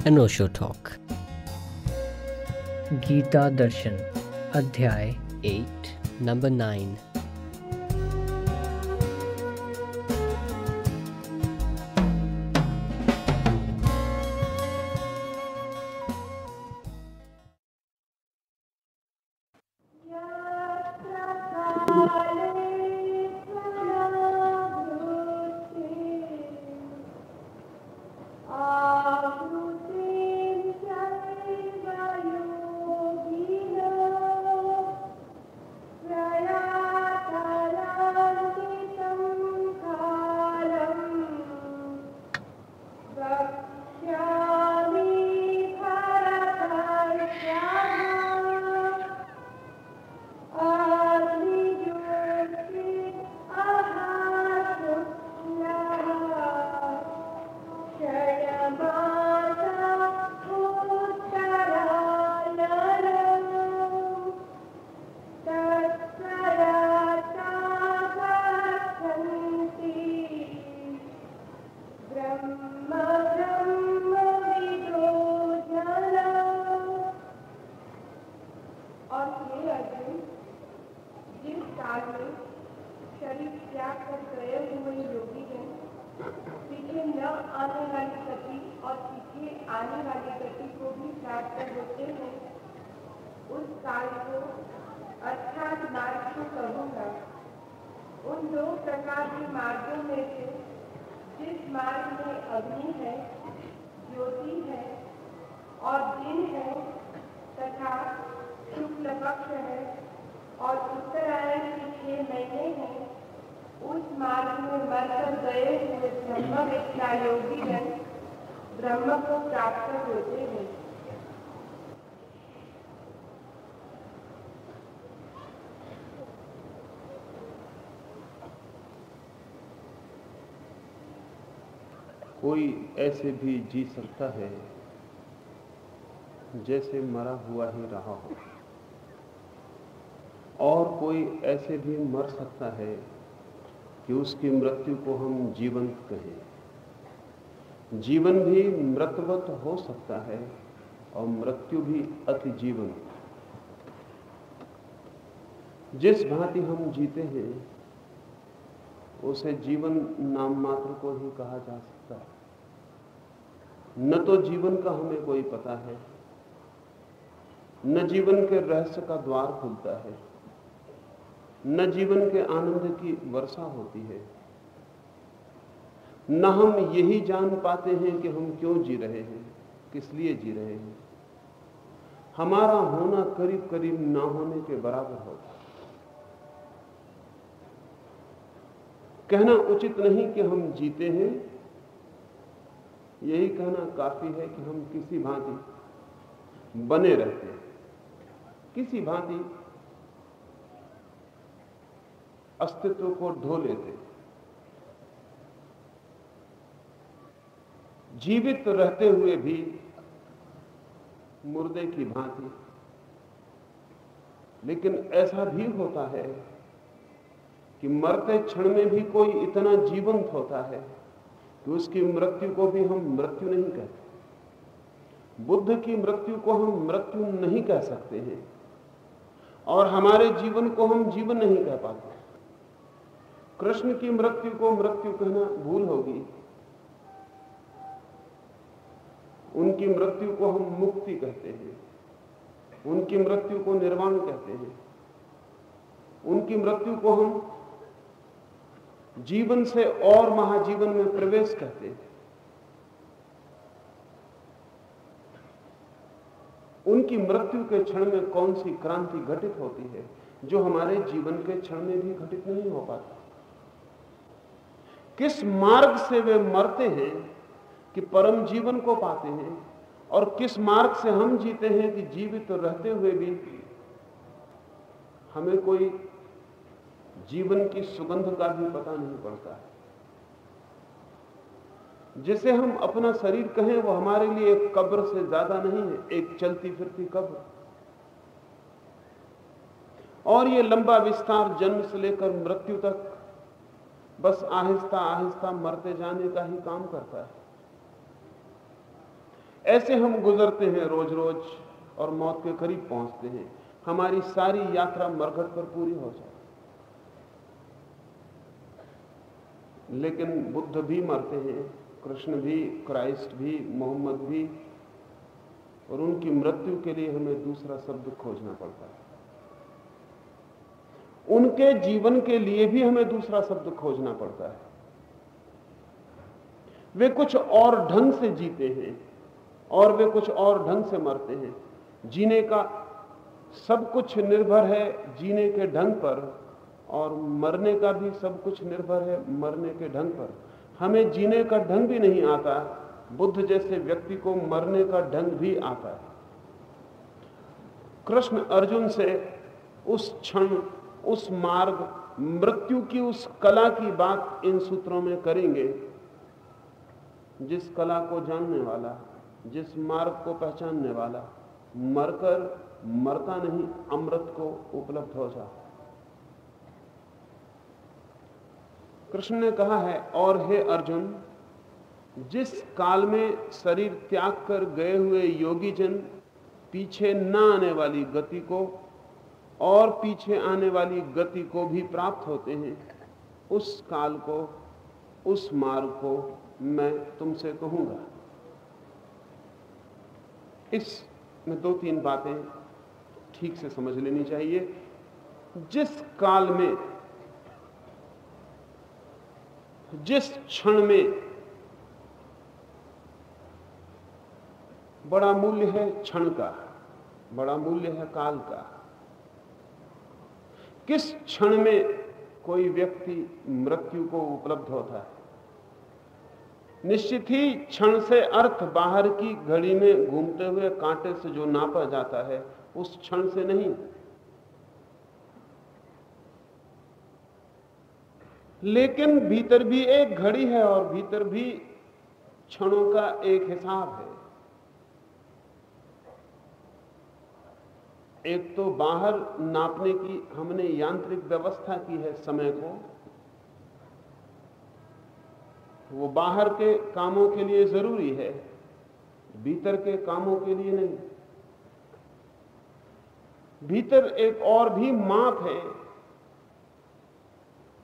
अनोशो talk. Gita दर्शन अध्याय 8 number 9। उन दो प्रकार के मार्गों में से जिस मार्ग में अग्नि है, ज्योति है और दिन है तथा शुक्ल पक्ष है और उत्तरायण के 6 महीने हैं, उस मार्ग में मरकर गए हुए ब्रह्मविद्या योगीजन ब्रह्म को प्राप्त होते हैं। कोई ऐसे भी जी सकता है जैसे मरा हुआ ही रहा हो, और कोई ऐसे भी मर सकता है कि उसकी मृत्यु को हम जीवंत कहें। जीवन भी मृतवत हो सकता है और मृत्यु भी अति जीवंत। जिस भांति हम जीते हैं उसे जीवन नाम मात्र को ही कहा जा सकता है। न तो जीवन का हमें कोई पता है, न जीवन के रहस्य का द्वार खुलता है, न जीवन के आनंद की वर्षा होती है, न हम यही जान पाते हैं कि हम क्यों जी रहे हैं, किस लिए जी रहे हैं। हमारा होना करीब करीब ना होने के बराबर होता है। कहना उचित नहीं कि हम जीते हैं, यही कहना काफी है कि हम किसी भांति बने रहते हैं, किसी भांति अस्तित्व को ढो लेते हैं। जीवित रहते हुए भी मुर्दे की भांति। लेकिन ऐसा भी होता है कि मरते क्षण में भी कोई इतना जीवंत होता है कि उसकी मृत्यु को भी हम मृत्यु नहीं कहते। बुद्ध की मृत्यु को हम मृत्यु नहीं कह सकते हैं और हमारे जीवन को हम जीवन नहीं कह पाते। कृष्ण की मृत्यु को मृत्यु कहना भूल होगी। उनकी मृत्यु को हम मुक्ति कहते हैं, उनकी मृत्यु को निर्वाण कहते हैं, उनकी मृत्यु को हम जीवन से और महाजीवन में प्रवेश कहते हैं। उनकी मृत्यु के क्षण में कौन सी क्रांति घटित होती है जो हमारे जीवन के क्षण में भी घटित नहीं हो पाती। किस मार्ग से वे मरते हैं कि परम जीवन को पाते हैं, और किस मार्ग से हम जीते हैं कि जीवित रहते हुए भी हमें कोई जीवन की सुगंध का भी पता नहीं पड़ता है। जिसे हम अपना शरीर कहें वो हमारे लिए एक कब्र से ज्यादा नहीं है, एक चलती फिरती कब्र। और ये लंबा विस्तार जन्म से लेकर मृत्यु तक बस आहिस्ता आहिस्ता मरते जाने का ही काम करता है। ऐसे हम गुजरते हैं रोज रोज और मौत के करीब पहुंचते हैं। हमारी सारी यात्रा मरघट पर पूरी हो जाए। लेकिन बुद्ध भी मरते हैं, कृष्ण भी, क्राइस्ट भी, मोहम्मद भी, और उनकी मृत्यु के लिए हमें दूसरा शब्द खोजना पड़ता है। उनके जीवन के लिए भी हमें दूसरा शब्द खोजना पड़ता है। वे कुछ और ढंग से जीते हैं और वे कुछ और ढंग से मरते हैं। जीने का सब कुछ निर्भर है जीने के ढंग पर, और मरने का भी सब कुछ निर्भर है मरने के ढंग पर। हमें जीने का ढंग भी नहीं आता, बुद्ध जैसे व्यक्ति को मरने का ढंग भी आता है। कृष्ण अर्जुन से उस क्षण, उस मार्ग, मृत्यु की उस कला की बात इन सूत्रों में करेंगे, जिस कला को जानने वाला, जिस मार्ग को पहचानने वाला मरकर मरता नहीं, अमृत को उपलब्ध हो जाता। कृष्ण ने कहा है, और हे अर्जुन, जिस काल में शरीर त्याग कर गए हुए योगी जन पीछे न आने वाली गति को और पीछे आने वाली गति को भी प्राप्त होते हैं, उस काल को, उस मार्ग को मैं तुमसे कहूंगा। इसमें 2-3 बातें ठीक से समझ लेनी चाहिए। जिस काल में, जिस क्षण में बड़ा मूल्य है क्षण का, बड़ा मूल्य है काल का। किस क्षण में कोई व्यक्ति मृत्यु को उपलब्ध होता है? निश्चित ही क्षण से अर्थ बाहर की घड़ी में घूमते हुए कांटे से जो नापा जाता है उस क्षण से नहीं। लेकिन भीतर भी एक घड़ी है और भीतर भी क्षणों का एक हिसाब है। एक तो बाहर नापने की हमने यांत्रिक व्यवस्था की है समय को, वो बाहर के कामों के लिए जरूरी है, भीतर के कामों के लिए नहीं। भीतर एक और भी माप है,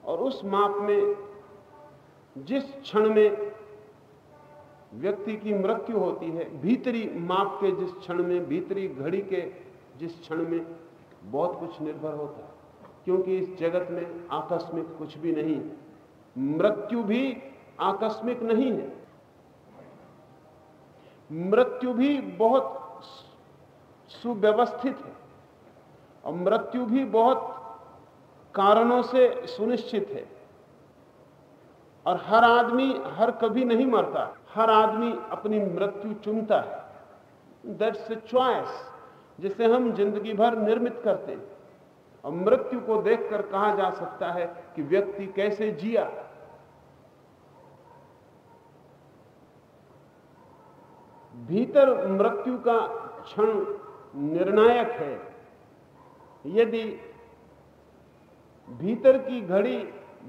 और उस माप में जिस क्षण में व्यक्ति की मृत्यु होती है, भीतरी माप के जिस क्षण में, भीतरी घड़ी के जिस क्षण में बहुत कुछ निर्भर होता है। क्योंकि इस जगत में आकस्मिक कुछ भी नहीं, मृत्यु भी आकस्मिक नहीं है। मृत्यु भी बहुत सुव्यवस्थित है और मृत्यु भी बहुत कारणों से सुनिश्चित है। और हर आदमी हर कभी नहीं मरता, हर आदमी अपनी मृत्यु चुनता है। दैट्स अ चॉइस जिसे हम जिंदगी भर निर्मित करते हैं। और मृत्यु को देखकर कहा जा सकता है कि व्यक्ति कैसे जिया। भीतर मृत्यु का क्षण निर्णायक है। यदि भीतर की घड़ी,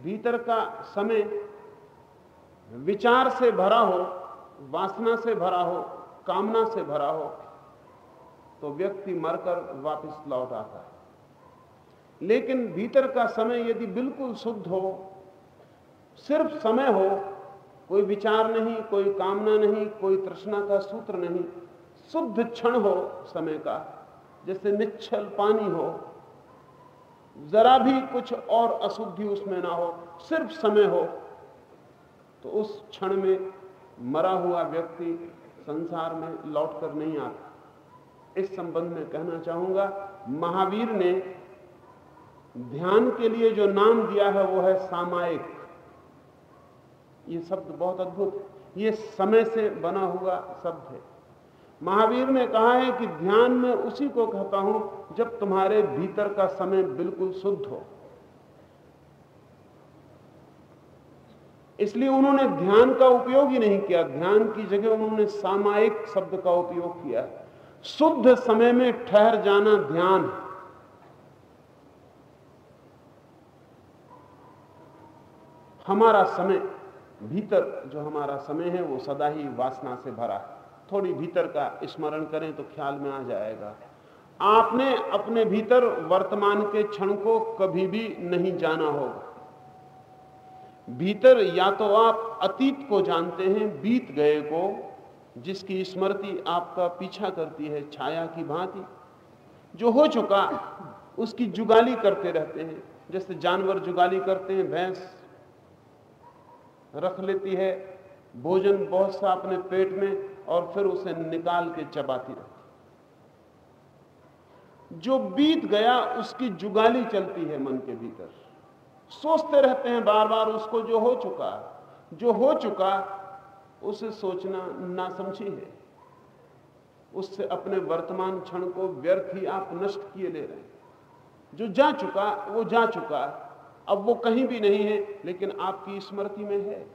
भीतर का समय विचार से भरा हो, वासना से भरा हो, कामना से भरा हो, तो व्यक्ति मरकर वापस लौट आता है। लेकिन भीतर का समय यदि बिल्कुल शुद्ध हो, सिर्फ समय हो, कोई विचार नहीं, कोई कामना नहीं, कोई तृष्णा का सूत्र नहीं, शुद्ध क्षण हो समय का, जैसे निश्चल पानी हो, जरा भी कुछ और अशुद्धि उसमें ना हो, सिर्फ समय हो, तो उस क्षण में मरा हुआ व्यक्ति संसार में लौटकर नहीं आता। इस संबंध में कहना चाहूंगा, महावीर ने ध्यान के लिए जो नाम दिया है वो है सामायिक। ये शब्द बहुत अद्भुत है, ये समय से बना हुआ शब्द है। महावीर ने कहा है कि ध्यान में उसी को कहता हूं जब तुम्हारे भीतर का समय बिल्कुल शुद्ध हो। इसलिए उन्होंने ध्यान का उपयोग ही नहीं किया, ध्यान की जगह उन्होंने सामायिक शब्द का उपयोग किया। शुद्ध समय में ठहर जाना ध्यान। हमारा समय, भीतर जो हमारा समय है वो सदा ही वासना से भरा है। थोड़ी भीतर का स्मरण करें तो ख्याल में आ जाएगा। आपने अपने भीतर वर्तमान के क्षण को कभी भी नहीं जाना होगा। भीतर या तो आप अतीत को जानते हैं, बीत गए को, जिसकी स्मृति आपका पीछा करती है छाया की भांति। जो हो चुका उसकी जुगाली करते रहते हैं, जैसे जानवर जुगाली करते हैं। भैंस रख लेती है भोजन बहुत सा अपने पेट में और फिर उसे निकाल के चबाती रहती। जो बीत गया उसकी जुगाली चलती है मन के भीतर। सोचते रहते हैं बार बार उसको। जो हो चुका उसे सोचना नासमझी है। उससे अपने वर्तमान क्षण को व्यर्थ ही आप नष्ट किए ले रहे हैं। जो जा चुका वो जा चुका, अब वो कहीं भी नहीं है, लेकिन आपकी स्मृति में है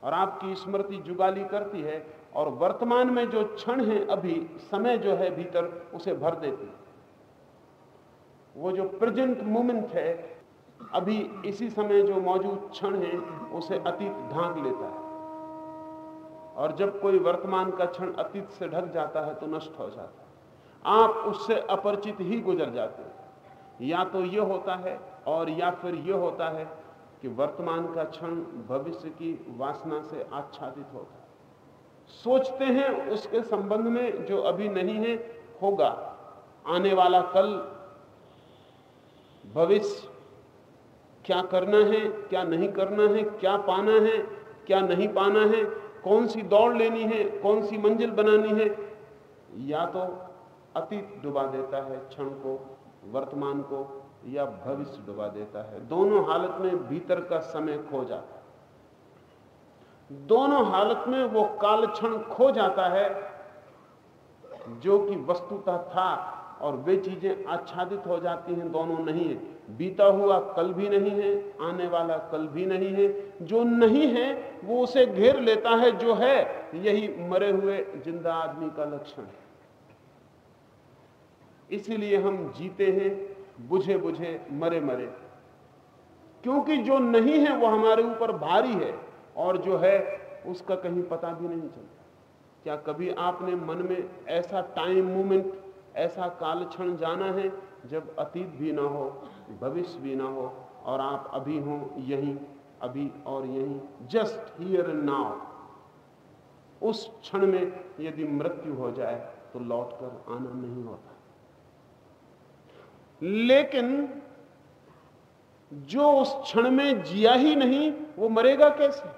और आपकी स्मृति जुगाली करती है और वर्तमान में जो क्षण है, अभी समय जो है भीतर, उसे भर देती है। वो जो प्रेजेंट मोमेंट है, अभी इसी समय जो मौजूद क्षण है, उसे अतीत ढांक लेता है। और जब कोई वर्तमान का क्षण अतीत से ढक जाता है तो नष्ट हो जाता है। आप उससे अपरिचित ही गुजर जाते हैं। या तो ये होता है और या फिर ये होता है कि वर्तमान का क्षण भविष्य की वासना से आच्छादित होता है। सोचते हैं उसके संबंध में जो अभी नहीं है, होगा। आने वाला कल, भविष्य, क्या करना है, क्या नहीं करना है, क्या पाना है, क्या नहीं पाना है, कौन सी दौड़ लेनी है, कौन सी मंजिल बनानी है। या तो अतीत डुबा देता है क्षण को, वर्तमान को, या भविष्य डुबा देता है। दोनों हालत में भीतर का समय खो जाता है। दोनों हालत में वो काल क्षण खो जाता है जो कि वस्तुतः था, और वे चीजें आच्छादित हो जाती हैं। दोनों नहीं है। बीता हुआ कल भी नहीं है, आने वाला कल भी नहीं है। जो नहीं है वो उसे घेर लेता है। जो है, यही मरे हुए जिंदा आदमी का लक्षण है। इसीलिए हम जीते हैं बुझे बुझे, मरे मरे, क्योंकि जो नहीं है वो हमारे ऊपर भारी है और जो है उसका कहीं पता भी नहीं चलता। क्या कभी आपने मन में ऐसा टाइम मोमेंट, ऐसा काल क्षण जाना है जब अतीत भी ना हो, भविष्य भी ना हो, और आप अभी हो, यहीं, अभी और यहीं, जस्ट हियर एंड नाउ? उस क्षण में यदि मृत्यु हो जाए तो लौटकर आना नहीं होता। लेकिन जो उस क्षण में जिया ही नहीं, वो मरेगा कैसे?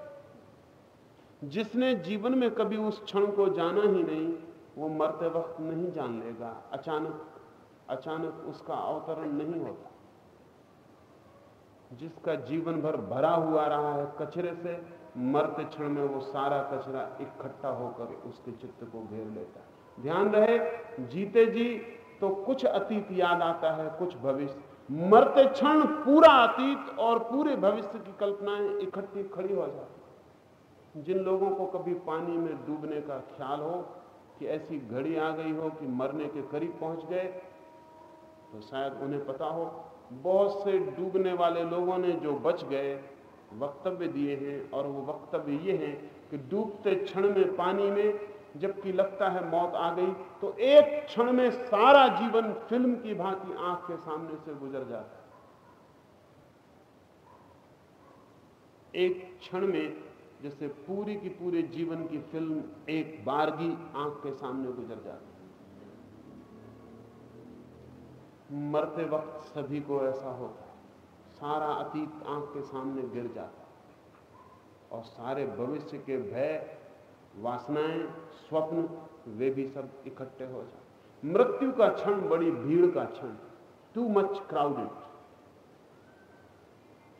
जिसने जीवन में कभी उस क्षण को जाना ही नहीं, वो मरते वक्त नहीं जान लेगा। अचानक उसका अवतरण नहीं होता। जिसका जीवन भर भरा हुआ रहा है कचरे से, मरते क्षण में वो सारा कचरा इकट्ठा होकर उसके चित्त को घेर लेता है। ध्यान रहे, जीते जी तो कुछ अतीत याद आता है, कुछ भविष्य। मरते क्षण पूरा अतीत और पूरे भविष्य की कल्पनाएं इकट्ठी खड़ी हो जाती। जिन लोगों को कभी पानी में डूबने का ख्याल हो कि ऐसी घड़ी आ गई हो कि मरने के करीब पहुंच गए, तो शायद उन्हें पता हो। बहुत से डूबने वाले लोगों ने जो बच गए वक्तव्य दिए हैं, और वो वक्तव्य ये हैं कि डूबते क्षण में पानी में जबकि लगता है मौत आ गई, तो एक क्षण में सारा जीवन फिल्म की भांति आंख के सामने से गुजर जाता है। एक क्षण में जैसे पूरी की पूरे जीवन की फिल्म एक बारगी आंख के सामने गुजर जाती है। मरते वक्त सभी को ऐसा होता है। सारा अतीत आंख के सामने गिर जाता है और सारे भविष्य के भय, वासनाएं, स्वप्न, वे भी सब इकट्ठे हो जाते। मृत्यु का क्षण बड़ी भीड़ का क्षण, टू मच क्राउडेड।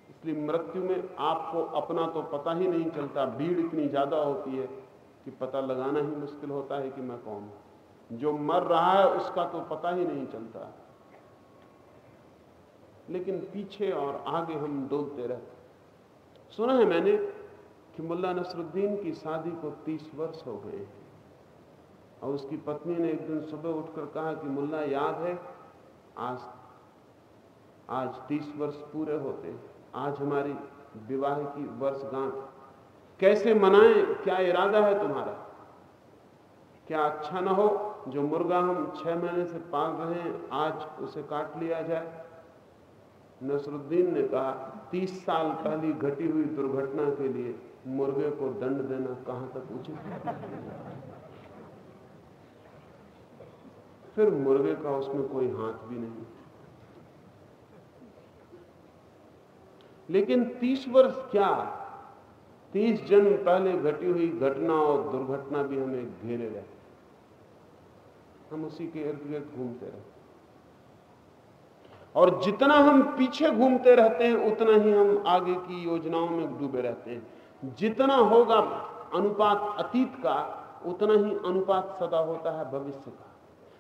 इसलिए मृत्यु में आपको अपना तो पता ही नहीं चलता। भीड़ इतनी ज्यादा होती है कि पता लगाना ही मुश्किल होता है कि मैं कौन हूं। जो मर रहा है उसका तो पता ही नहीं चलता, लेकिन पीछे और आगे हम डोलते रहते। सुना है मैंने कि मुल्ला नसरुद्दीन की शादी को 30 वर्ष हो गए हैं, और उसकी पत्नी ने एक दिन सुबह उठकर कहा कि मुल्ला, याद है आज 30 वर्ष पूरे होते हैं। आज हमारी विवाह की वर्षगांठ कैसे मनाएं, क्या इरादा है तुम्हारा? क्या अच्छा ना हो जो मुर्गा हम 6 महीने से पाल रहे हैं आज उसे काट लिया जाए? नसरुद्दीन ने कहा 30 साल पहले घटी हुई दुर्घटना के लिए मुर्गे को दंड देना कहां तक उचित है? फिर मुर्गे का उसमें कोई हाथ भी नहीं। लेकिन 30 वर्ष क्या, 30 जन्म पहले घटी हुई घटना और दुर्घटना भी हमें घेरे रहे, हम उसी के इर्द गिर्द घूमते रहते। और जितना हम पीछे घूमते रहते हैं उतना ही हम आगे की योजनाओं में डूबे रहते हैं। जितना होगा अनुपात अतीत का उतना ही अनुपात सदा होता है भविष्य का।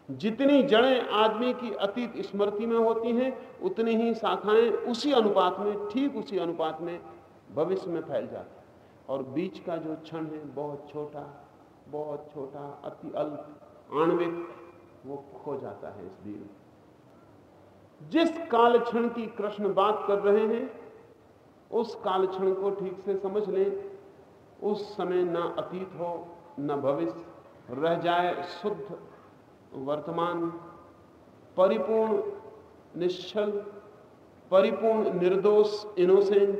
जितनी जड़ें आदमी की अतीत स्मृति में होती हैं उतनी ही शाखाएं उसी अनुपात में, ठीक उसी अनुपात में भविष्य में फैल जाती है। और बीच का जो क्षण है बहुत छोटा, अति अल्प, आणविक, वो खो जाता है इस भीड़ में। जिस काल क्षण की कृष्ण बात कर रहे हैं उस काल क्षण को ठीक से समझ लें। उस समय न अतीत हो न भविष्य, रह जाए शुद्ध वर्तमान, परिपूर्ण निश्चल, परिपूर्ण निर्दोष, इनोसेंट,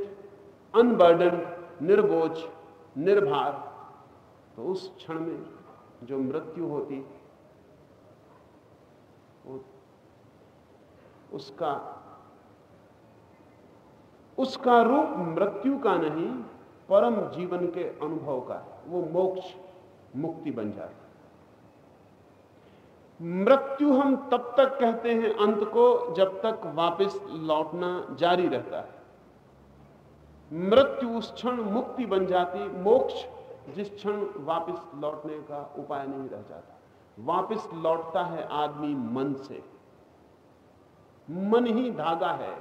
अनबर्डन, निर्बोझ, निर्भार। तो उस क्षण में जो मृत्यु होती उसका रूप मृत्यु का नहीं परम जीवन के अनुभव का है। वो मोक्ष, मुक्ति बन जाती। मृत्यु हम तब तक कहते हैं अंत को जब तक वापस लौटना जारी रहता है। मृत्यु उस क्षण मुक्ति बन जाती, मोक्ष जिस क्षण वापस लौटने का उपाय नहीं रह जाता। वापस लौटता है आदमी मन से। मन ही धागा है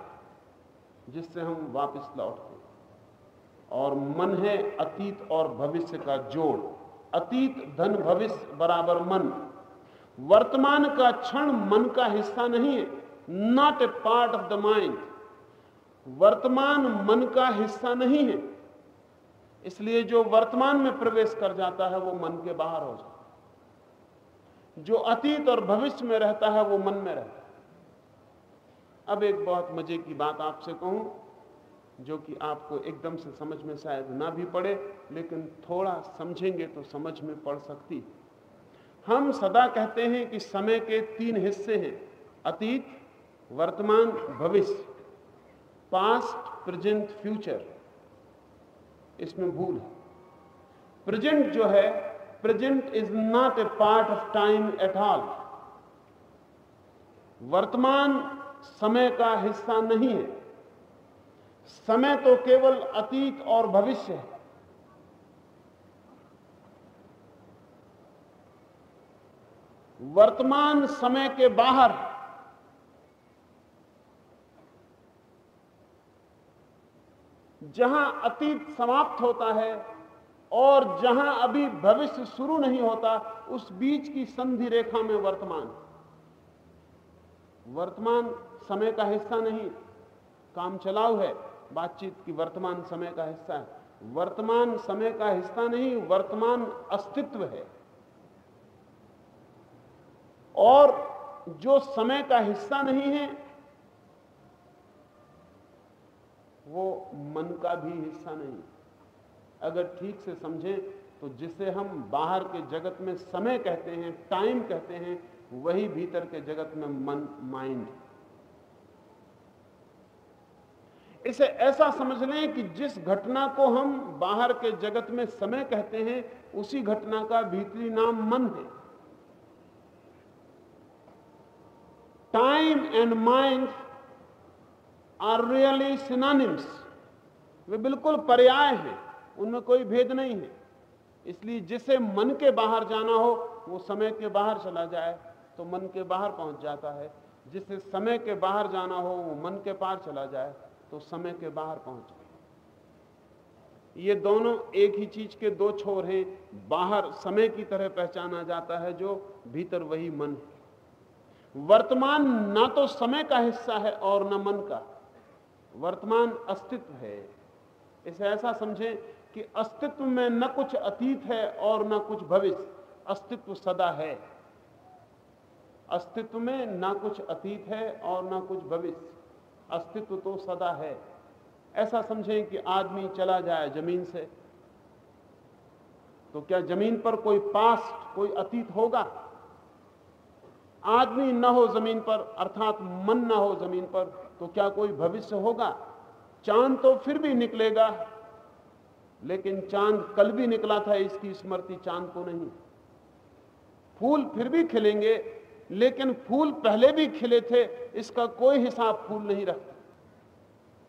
जिससे हम वापस लौटते हैं। और मन है अतीत और भविष्य का जोड़। अतीत धन भविष्य बराबर मन। वर्तमान का क्षण मन का हिस्सा नहीं है, not a part of the mind. वर्तमान मन का हिस्सा नहीं है, इसलिए जो वर्तमान में प्रवेश कर जाता है वो मन के बाहर हो जाता है। जो अतीत और भविष्य में रहता है वो मन में रहता है। अब एक बहुत मजे की बात आपसे कहूं जो कि आपको एकदम से समझ में शायद ना भी पड़े, लेकिन थोड़ा समझेंगे तो समझ में पड़ सकती। हम सदा कहते हैं कि समय के 3 हिस्से हैं, अतीत, वर्तमान, भविष्य, पास्ट, प्रेजेंट, फ्यूचर। इसमें भूल है। प्रेजेंट जो है, present is not a part of time at all. वर्तमान समय का हिस्सा नहीं है। समय तो केवल अतीत और भविष्य है। वर्तमान समय के बाहर। जहां अतीत समाप्त होता है और जहां अभी भविष्य शुरू नहीं होता, उस बीच की संधि रेखा में वर्तमान। वर्तमान समय का हिस्सा नहीं, काम चलाऊ है, बातचीत की वर्तमान समय का हिस्सा है। वर्तमान समय का हिस्सा नहीं, वर्तमान अस्तित्व है। और जो समय का हिस्सा नहीं है वो मन का भी हिस्सा नहीं। अगर ठीक से समझें तो जिसे हम बाहर के जगत में समय कहते हैं, टाइम कहते हैं, वही भीतर के जगत में मन, माइंड। इसे ऐसा समझ लें कि जिस घटना को हम बाहर के जगत में समय कहते हैं उसी घटना का भीतरी नाम मन है। Time and mind are really synonyms. वे बिल्कुल पर्याय हैं, उनमें कोई भेद नहीं है। इसलिए जिसे मन के बाहर जाना हो वो समय के बाहर चला जाए तो मन के बाहर पहुंच जाता है। जिसे समय के बाहर जाना हो वो मन के पार चला जाए तो समय के बाहर पहुंच जाए। ये दोनों एक ही चीज के 2 छोर हैं। बाहर समय की तरह पहचाना जाता है, जो भीतर वही मन है। वर्तमान ना तो समय का हिस्सा है और न मन का। वर्तमान अस्तित्व है, इसे ऐसा समझें कि अस्तित्व में न कुछ अतीत है और न कुछ भविष्य, अस्तित्व सदा है। अस्तित्व में न कुछ अतीत है और न कुछ भविष्य, अस्तित्व तो सदा है। ऐसा समझें कि आदमी चला जाए जमीन से, तो क्या जमीन पर कोई पास्ट, कोई अतीत होगा? आदमी न हो जमीन पर, अर्थात मन न हो जमीन पर, तो क्या कोई भविष्य होगा? चांद तो फिर भी निकलेगा, लेकिन चांद कल भी निकला था इसकी स्मृति चांद को नहीं। फूल फिर भी खिलेंगे, लेकिन फूल पहले भी खिले थे इसका कोई हिसाब फूल नहीं रखता।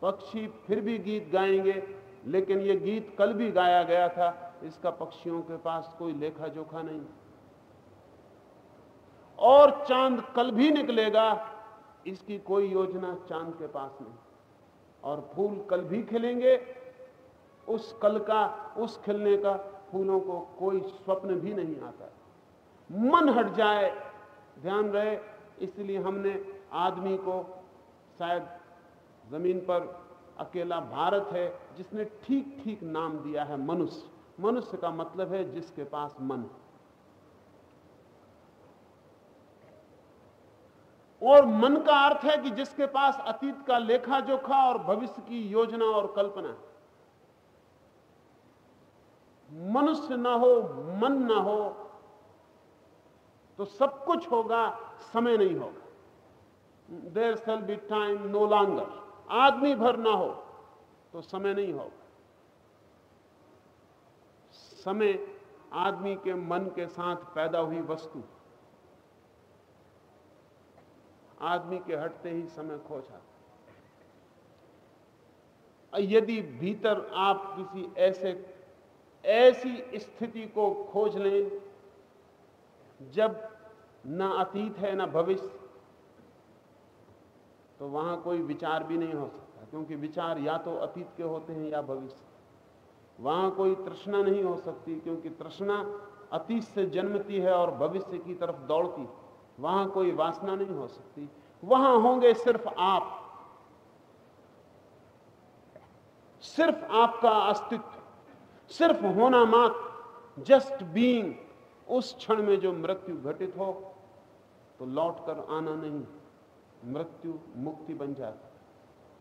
पक्षी फिर भी गीत गाएंगे, लेकिन यह गीत कल भी गाया गया था, इसका पक्षियों के पास कोई लेखा जोखा नहीं। और चांद कल भी निकलेगा, इसकी कोई योजना चांद के पास नहीं। और फूल कल भी खिलेंगे, उस कल का, उस खिलने का फूलों को कोई स्वप्न भी नहीं आता। मन हट जाए, ध्यान रहे, इसलिए हमने आदमी को शायद जमीन पर अकेला भारत है जिसने ठीक ठीक नाम दिया है मनुष्य। मनुष्य का मतलब है जिसके पास मन है। और मन का अर्थ है कि जिसके पास अतीत का लेखा जोखा और भविष्य की योजना और कल्पना है। मनुष्य ना हो, मन ना हो, तो सब कुछ होगा, समय नहीं होगा। There shall be time no longer. आदमी भर ना हो तो समय नहीं होगा। समय आदमी के मन के साथ पैदा हुई वस्तु, आदमी के हटते ही समय खो जाता। यदि भीतर आप किसी ऐसी स्थिति को खोज लें जब ना अतीत है ना भविष्य, तो वहां कोई विचार भी नहीं हो सकता, क्योंकि विचार या तो अतीत के होते हैं या भविष्य। वहां कोई तृष्णा नहीं हो सकती, क्योंकि तृष्णा अतीत से जन्मती है और भविष्य की तरफ दौड़ती है। वहां कोई वासना नहीं हो सकती। वहां होंगे सिर्फ आप, सिर्फ आपका अस्तित्व, सिर्फ होना मात्र, जस्ट बीइंग। उस क्षण में जो मृत्यु घटित हो तो लौट कर आना नहीं, मृत्यु मुक्ति बन जाती।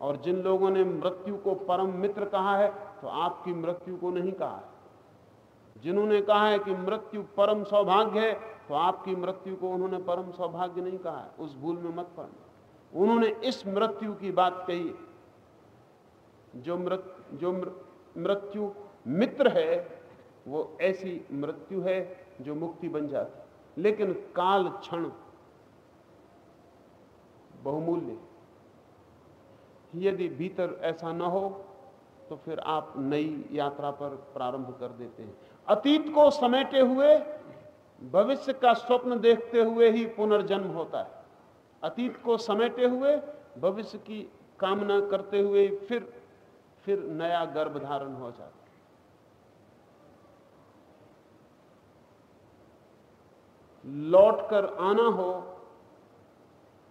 और जिन लोगों ने मृत्यु को परम मित्र कहा है, तो आपकी मृत्यु को नहीं कहा है। जिन्होंने कहा है कि मृत्यु परम सौभाग्य है, तो आपकी मृत्यु को उन्होंने परम सौभाग्य नहीं कहा है। उस भूल में मत पड़ना। उन्होंने इस मृत्यु की बात कही, जो मृत्यु मित्र है, वो ऐसी मृत्यु है जो मुक्ति बन जाती। लेकिन काल क्षण बहुमूल्य। यदि भीतर ऐसा न हो तो फिर आप नई यात्रा पर प्रारंभ कर देते हैं। अतीत को समेटे हुए, भविष्य का स्वप्न देखते हुए ही पुनर्जन्म होता है। अतीत को समेटे हुए, भविष्य की कामना करते हुए फिर नया गर्भधारण हो जाता है। लौट कर आना हो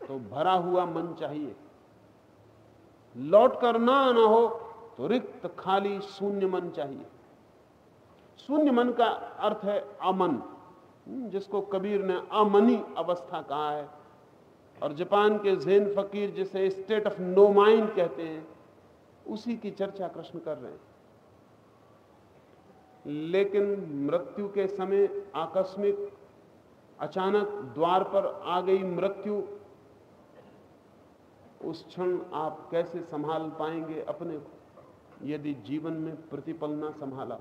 तो भरा हुआ मन चाहिए। लौट कर ना आना हो तो रिक्त, खाली, शून्य मन चाहिए। शून्य मन का अर्थ है अमन, जिसको कबीर ने अमनी अवस्था कहा है। और जापान के ज़ेन फकीर जिसे स्टेट ऑफ नो माइंड कहते हैं, उसी की चर्चा कृष्ण कर रहे हैं। लेकिन मृत्यु के समय आकस्मिक, अचानक द्वार पर आ गई मृत्यु, उस क्षण आप कैसे संभाल पाएंगे अपने को? यदि जीवन में प्रतिपल ना संभाला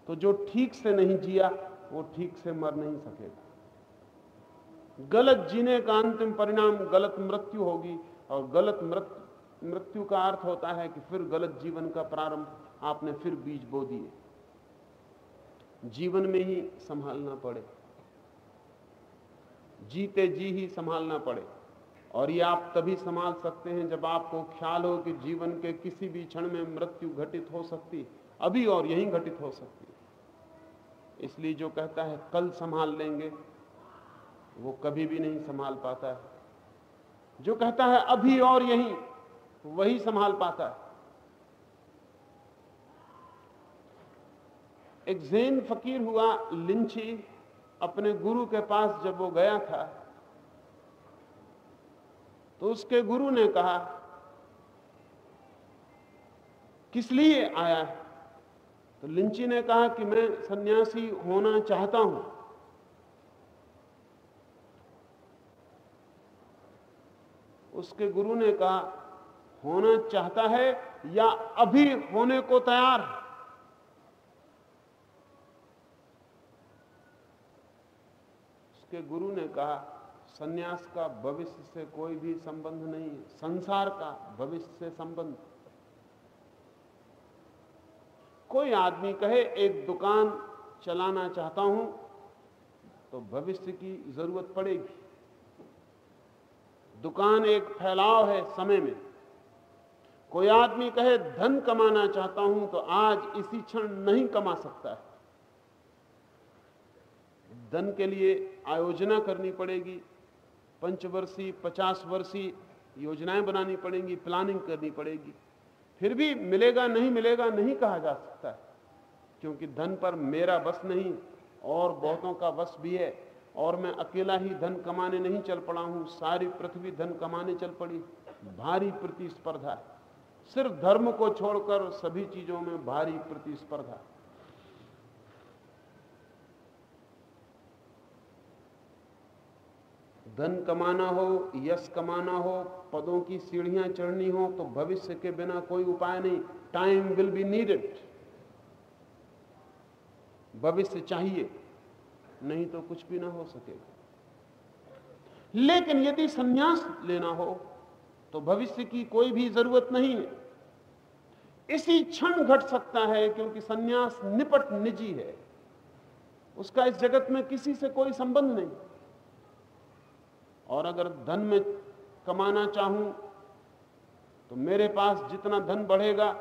तो जो ठीक से नहीं जिया वो ठीक से मर नहीं सकेगा। गलत जीने का अंतिम परिणाम गलत मृत्यु होगी, और गलत मृत्यु का अर्थ होता है कि फिर गलत जीवन का प्रारंभ, आपने फिर बीज बो दिए। जीवन में ही संभालना पड़े, जीते जी ही संभालना पड़े। और ये आप तभी संभाल सकते हैं जब आपको ख्याल हो कि जीवन के किसी भी क्षण में मृत्यु घटित हो सकती, अभी और यहीं घटित हो सकती। इसलिए जो कहता है कल संभाल लेंगे, वो कभी भी नहीं संभाल पाता है। जो कहता है अभी और यहीं, वही संभाल पाता है। एक ज़ेन फकीर हुआ लिंची, अपने गुरु के पास जब वो गया था तो उसके गुरु ने कहा, किस लिए आया है? तो लिंची ने कहा कि मैं सन्यासी होना चाहता हूं। उसके गुरु ने कहा, होना चाहता है या अभी होने को तैयार है? उसके गुरु ने कहा, सन्यास का भविष्य से कोई भी संबंध नहीं है, संसार का भविष्य से संबंध। कोई आदमी कहे एक दुकान चलाना चाहता हूं, तो भविष्य की जरूरत पड़ेगी। दुकान एक फैलाव है समय में। कोई आदमी कहे धन कमाना चाहता हूं, तो आज इसी क्षण नहीं कमा सकता है। धन के लिए आयोजना करनी पड़ेगी, 5 वर्षीय 50 वर्षीय योजनाएं बनानी पड़ेंगी, प्लानिंग करनी पड़ेगी। फिर भी मिलेगा नहीं मिलेगा नहीं कहा जा सकता है, क्योंकि धन पर मेरा बस नहीं और बहुतों का बस भी है, और मैं अकेला ही धन कमाने नहीं चल पड़ा हूं, सारी पृथ्वी धन कमाने चल पड़ी। भारी प्रतिस्पर्धा है, सिर्फ धर्म को छोड़कर सभी चीजों में भारी प्रतिस्पर्धा। धन कमाना हो, यश कमाना हो, पदों की सीढ़ियां चढ़नी हो, तो भविष्य के बिना कोई उपाय नहीं। Time will be needed. भविष्य चाहिए, नहीं तो कुछ भी ना हो सकेगा। लेकिन यदि संन्यास लेना हो तो भविष्य की कोई भी जरूरत नहीं है, इसी क्षण घट सकता है, क्योंकि संन्यास निपट निजी है, उसका इस जगत में किसी से कोई संबंध नहीं। और अगर धन में कमाना चाहूं तो मेरे पास जितना धन बढ़ेगा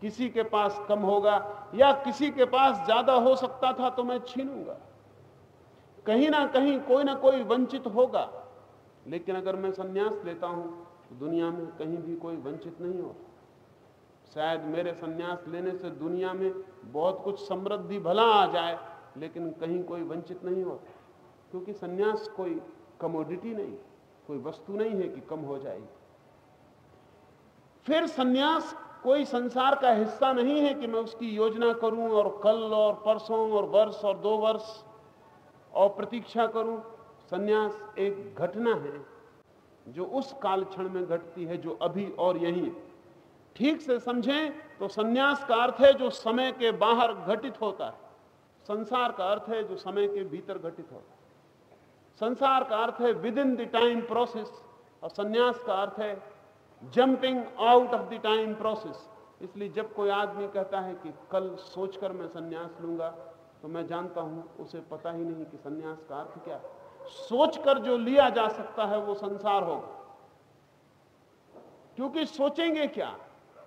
किसी के पास कम होगा, या किसी के पास ज्यादा हो सकता था तो मैं छीनूंगा। कहीं ना कहीं कोई ना कोई वंचित होगा। लेकिन अगर मैं संन्यास लेता हूं तो दुनिया में कहीं भी कोई वंचित नहीं होता। शायद मेरे संन्यास लेने से दुनिया में बहुत कुछ समृद्धि भला आ जाए, लेकिन कहीं कोई वंचित नहीं होता, क्योंकि संन्यास कोई कमोडिटी नहीं, कोई वस्तु नहीं है कि कम हो जाएगी। फिर संन्यास कोई संसार का हिस्सा नहीं है कि मैं उसकी योजना करूं और कल और परसों और वर्ष और 2 वर्ष और प्रतीक्षा करूं। संन्यास एक घटना है जो उस काल क्षण में घटती है, जो अभी और यहीं है। ठीक से समझें तो संन्यास का अर्थ है जो समय के बाहर घटित होता है, संसार का अर्थ है जो समय के भीतर घटित होता है। संसार का अर्थ है with in the time process, और संन्यास का अर्थ है jumping out of the time process. इसलिए जब कोई आदमी कहता है कि कल सोचकर मैं संन्यास लूंगा, तो मैं जानता हूं उसे पता ही नहीं कि संन्यास का अर्थ क्या है। सोचकर जो लिया जा सकता है वो संसार होगा, क्योंकि सोचेंगे क्या?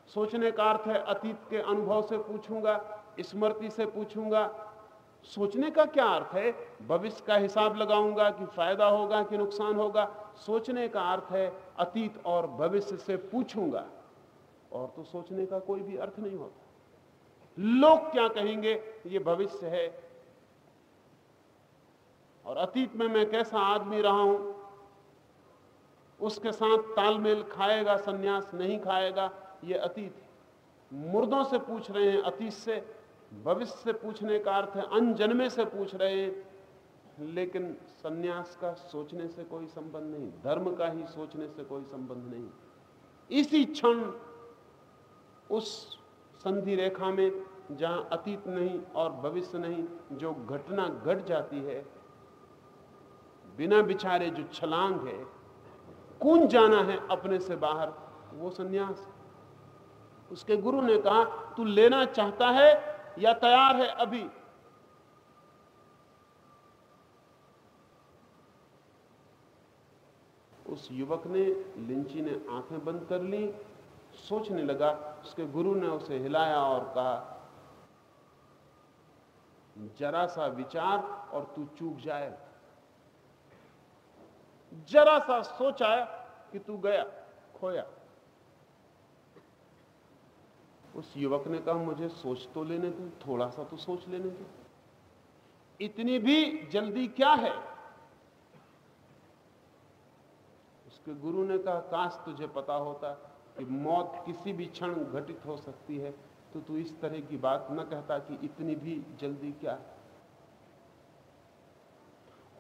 सोचने का अर्थ है अतीत के अनुभव से पूछूंगा, स्मृति से पूछूंगा। सोचने का क्या अर्थ है? भविष्य का हिसाब लगाऊंगा कि फायदा होगा कि नुकसान होगा। सोचने का अर्थ है अतीत और भविष्य से पूछूंगा, और तो सोचने का कोई भी अर्थ नहीं होता। लोग क्या कहेंगे ये भविष्य है, और अतीत में मैं कैसा आदमी रहा हूं उसके साथ तालमेल खाएगा संन्यास नहीं खाएगा, ये अतीत है। मुर्दों से पूछ रहे हैं अतीत से, भविष्य से पूछने का अर्थ है अनजन्मे से पूछ रहे हैं। लेकिन संन्यास का सोचने से कोई संबंध नहीं, धर्म का ही सोचने से कोई संबंध नहीं। इसी क्षण उस संधि रेखा में जहां अतीत नहीं और भविष्य नहीं, जो घटना घट जाती है बिना विचारे, जो छलांग है, कूद जाना है अपने से बाहर, वो संन्यास। उसके गुरु ने कहा तू लेना चाहता है या तैयार है अभी? उस युवक ने, लिंची ने आंखें बंद कर ली, सोचने लगा। उसके गुरु ने उसे हिलाया और कहा जरा सा विचार और तू चूक जाए। जरा सा सोचा कि तू गया, खोया। उस युवक ने कहा मुझे सोच तो लेने दो, थोड़ा सा तो सोच लेने दो, इतनी भी जल्दी क्या है? उसके गुरु ने कहा काश तुझे पता होता कि मौत किसी भी क्षण घटित हो सकती है तो तू इस तरह की बात न कहता कि इतनी भी जल्दी क्या है।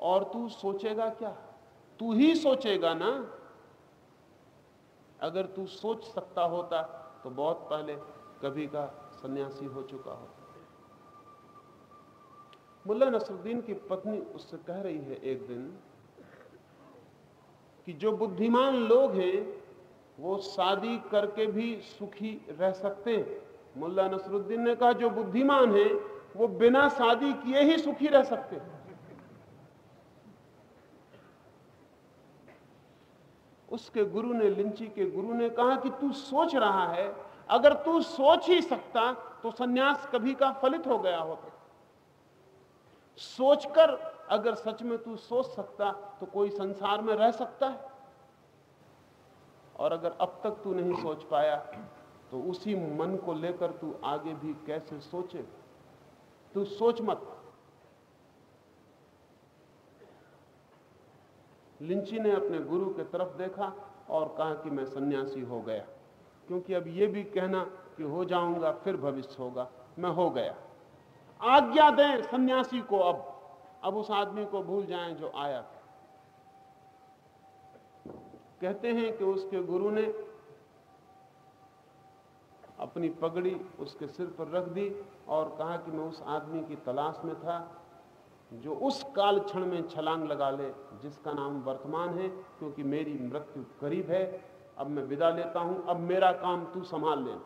और तू सोचेगा क्या? तू ही सोचेगा ना। अगर तू सोच सकता होता तो बहुत पहले कभी का सन्यासी हो चुका होता। मुल्ला नसरुद्दीन की पत्नी उससे कह रही है एक दिन कि जो बुद्धिमान लोग हैं वो शादी करके भी सुखी रह सकते हैं। मुल्ला नसरुद्दीन ने कहा जो बुद्धिमान हैं वो बिना शादी किए ही सुखी रह सकते हैं। उसके गुरु ने, लिंची के गुरु ने कहा कि तू सोच रहा है, अगर तू सोच ही सकता तो सन्यास कभी का फलित हो गया होता। सोचकर अगर सच में तू सोच सकता तो कोई संसार में रह सकता है, और अगर अब तक तू नहीं सोच पाया तो उसी मन को लेकर तू आगे भी कैसे सोचे? तू सोच मत। लिंची ने अपने गुरु के तरफ देखा और कहा कि मैं सन्यासी हो गया, क्योंकि अब यह भी कहना कि हो जाऊंगा फिर भविष्य होगा, मैं हो गया। आज्ञा दें सन्यासी को, अब उस आदमी को भूल जाएं जो आया था। कहते हैं कि उसके गुरु ने अपनी पगड़ी उसके सिर पर रख दी और कहा कि मैं उस आदमी की तलाश में था जो उस काल क्षण में छलांग लगा ले जिसका नाम वर्तमान है, क्योंकि मेरी मृत्यु करीब है। अब मैं विदा लेता हूं, अब मेरा काम तू संभाल लेना।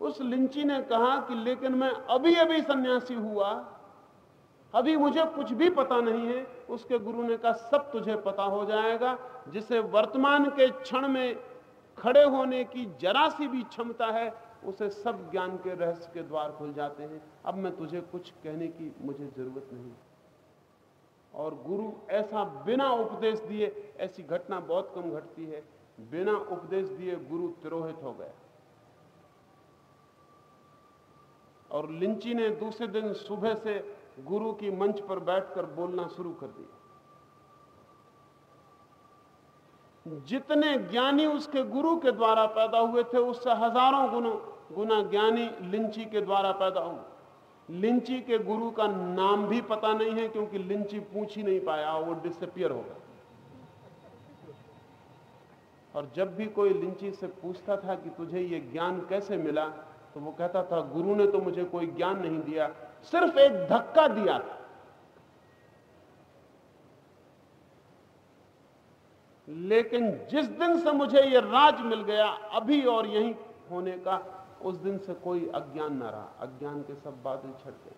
उस लिंची ने कहा कि लेकिन मैं अभी अभी सन्यासी हुआ, अभी मुझे कुछ भी पता नहीं है। उसके गुरु ने कहा सब तुझे पता हो जाएगा। जिसे वर्तमान के क्षण में खड़े होने की जरा सी भी क्षमता है उसे सब ज्ञान के रहस्य के द्वार खुल जाते हैं। अब मैं तुझे कुछ कहने की मुझे जरूरत नहीं। और गुरु ऐसा बिना उपदेश दिए, ऐसी घटना बहुत कम घटती है, बिना उपदेश दिए गुरु तिरोहित हो गया। और लिंची ने दूसरे दिन सुबह से गुरु की मंच पर बैठकर बोलना शुरू कर दिया। जितने ज्ञानी उसके गुरु के द्वारा पैदा हुए थे उससे हजारों गुना ज्ञानी लिंची के द्वारा पैदा हुए। लिंची के गुरु का नाम भी पता नहीं है, क्योंकि लिंची पूछ ही नहीं पाया, वो डिसअपियर हो गया। और जब भी कोई लिंची से पूछता था कि तुझे ये ज्ञान कैसे मिला, तो वो कहता था गुरु ने तो मुझे कोई ज्ञान नहीं दिया, सिर्फ एक धक्का दिया था। लेकिन जिस दिन से मुझे ये राज मिल गया अभी और यहीं होने का, उस दिन से कोई अज्ञान न रहा। अज्ञान के सब बादल छट गए।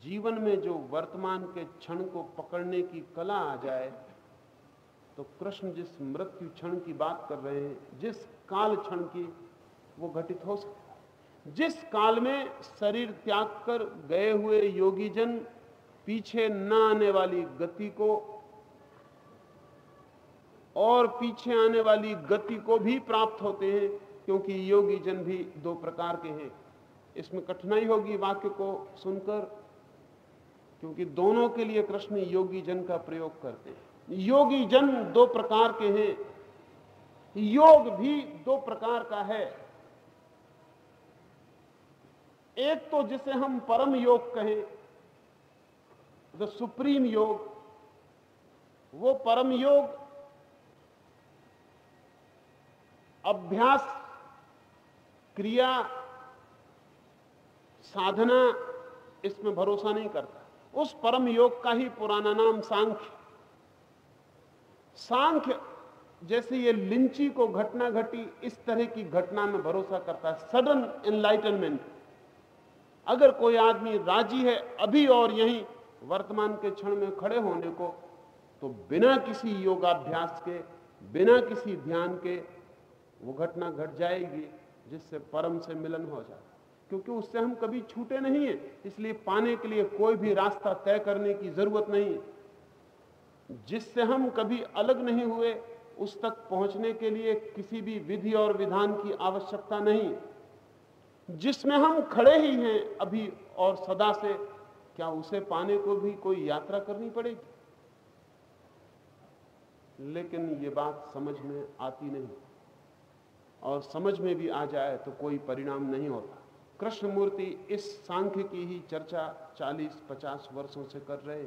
जीवन में जो वर्तमान के क्षण को पकड़ने की कला आ जाए, तो कृष्ण जिस मृत्यु क्षण की बात कर रहे हैं, जिस काल क्षण की, वो घटित हो सकता है। जिस काल में शरीर त्याग कर गए हुए योगी जन पीछे न आने वाली गति को और पीछे आने वाली गति को भी प्राप्त होते हैं, क्योंकि योगी जन भी दो प्रकार के हैं। इसमें कठिनाई होगी वाक्य को सुनकर, क्योंकि दोनों के लिए कृष्ण योगी जन का प्रयोग करते हैं। योगी जन दो प्रकार के हैं, योग भी दो प्रकार का है। एक तो जिसे हम परम योग कहें, द सुप्रीम योग, वो परम योग अभ्यास, क्रिया, साधना, इसमें भरोसा नहीं करता। उस परम योग का ही पुराना नाम सांख्य। सांख्य जैसे ये लिंची को घटना घटी, इस तरह की घटना में भरोसा करता है, सडन एनलाइटनमेंट। अगर कोई आदमी राजी है अभी और यहीं वर्तमान के क्षण में खड़े होने को, तो बिना किसी योगाभ्यास के, बिना किसी ध्यान के वो घटना घट जाएगी जिससे परम से मिलन हो जाए। क्योंकि उससे हम कभी छूटे नहीं है, इसलिए पाने के लिए कोई भी रास्ता तय करने की जरूरत नहीं है। जिससे हम कभी अलग नहीं हुए, उस तक पहुंचने के लिए किसी भी विधि और विधान की आवश्यकता नहीं। जिसमें हम खड़े ही हैं अभी और सदा से, क्या उसे पाने को भी कोई यात्रा करनी पड़ेगी? लेकिन ये बात समझ में आती नहीं, और समझ में भी आ जाए तो कोई परिणाम नहीं होता। कृष्णमूर्ति इस सांख्य की ही चर्चा 40-50 वर्षों से कर रहे।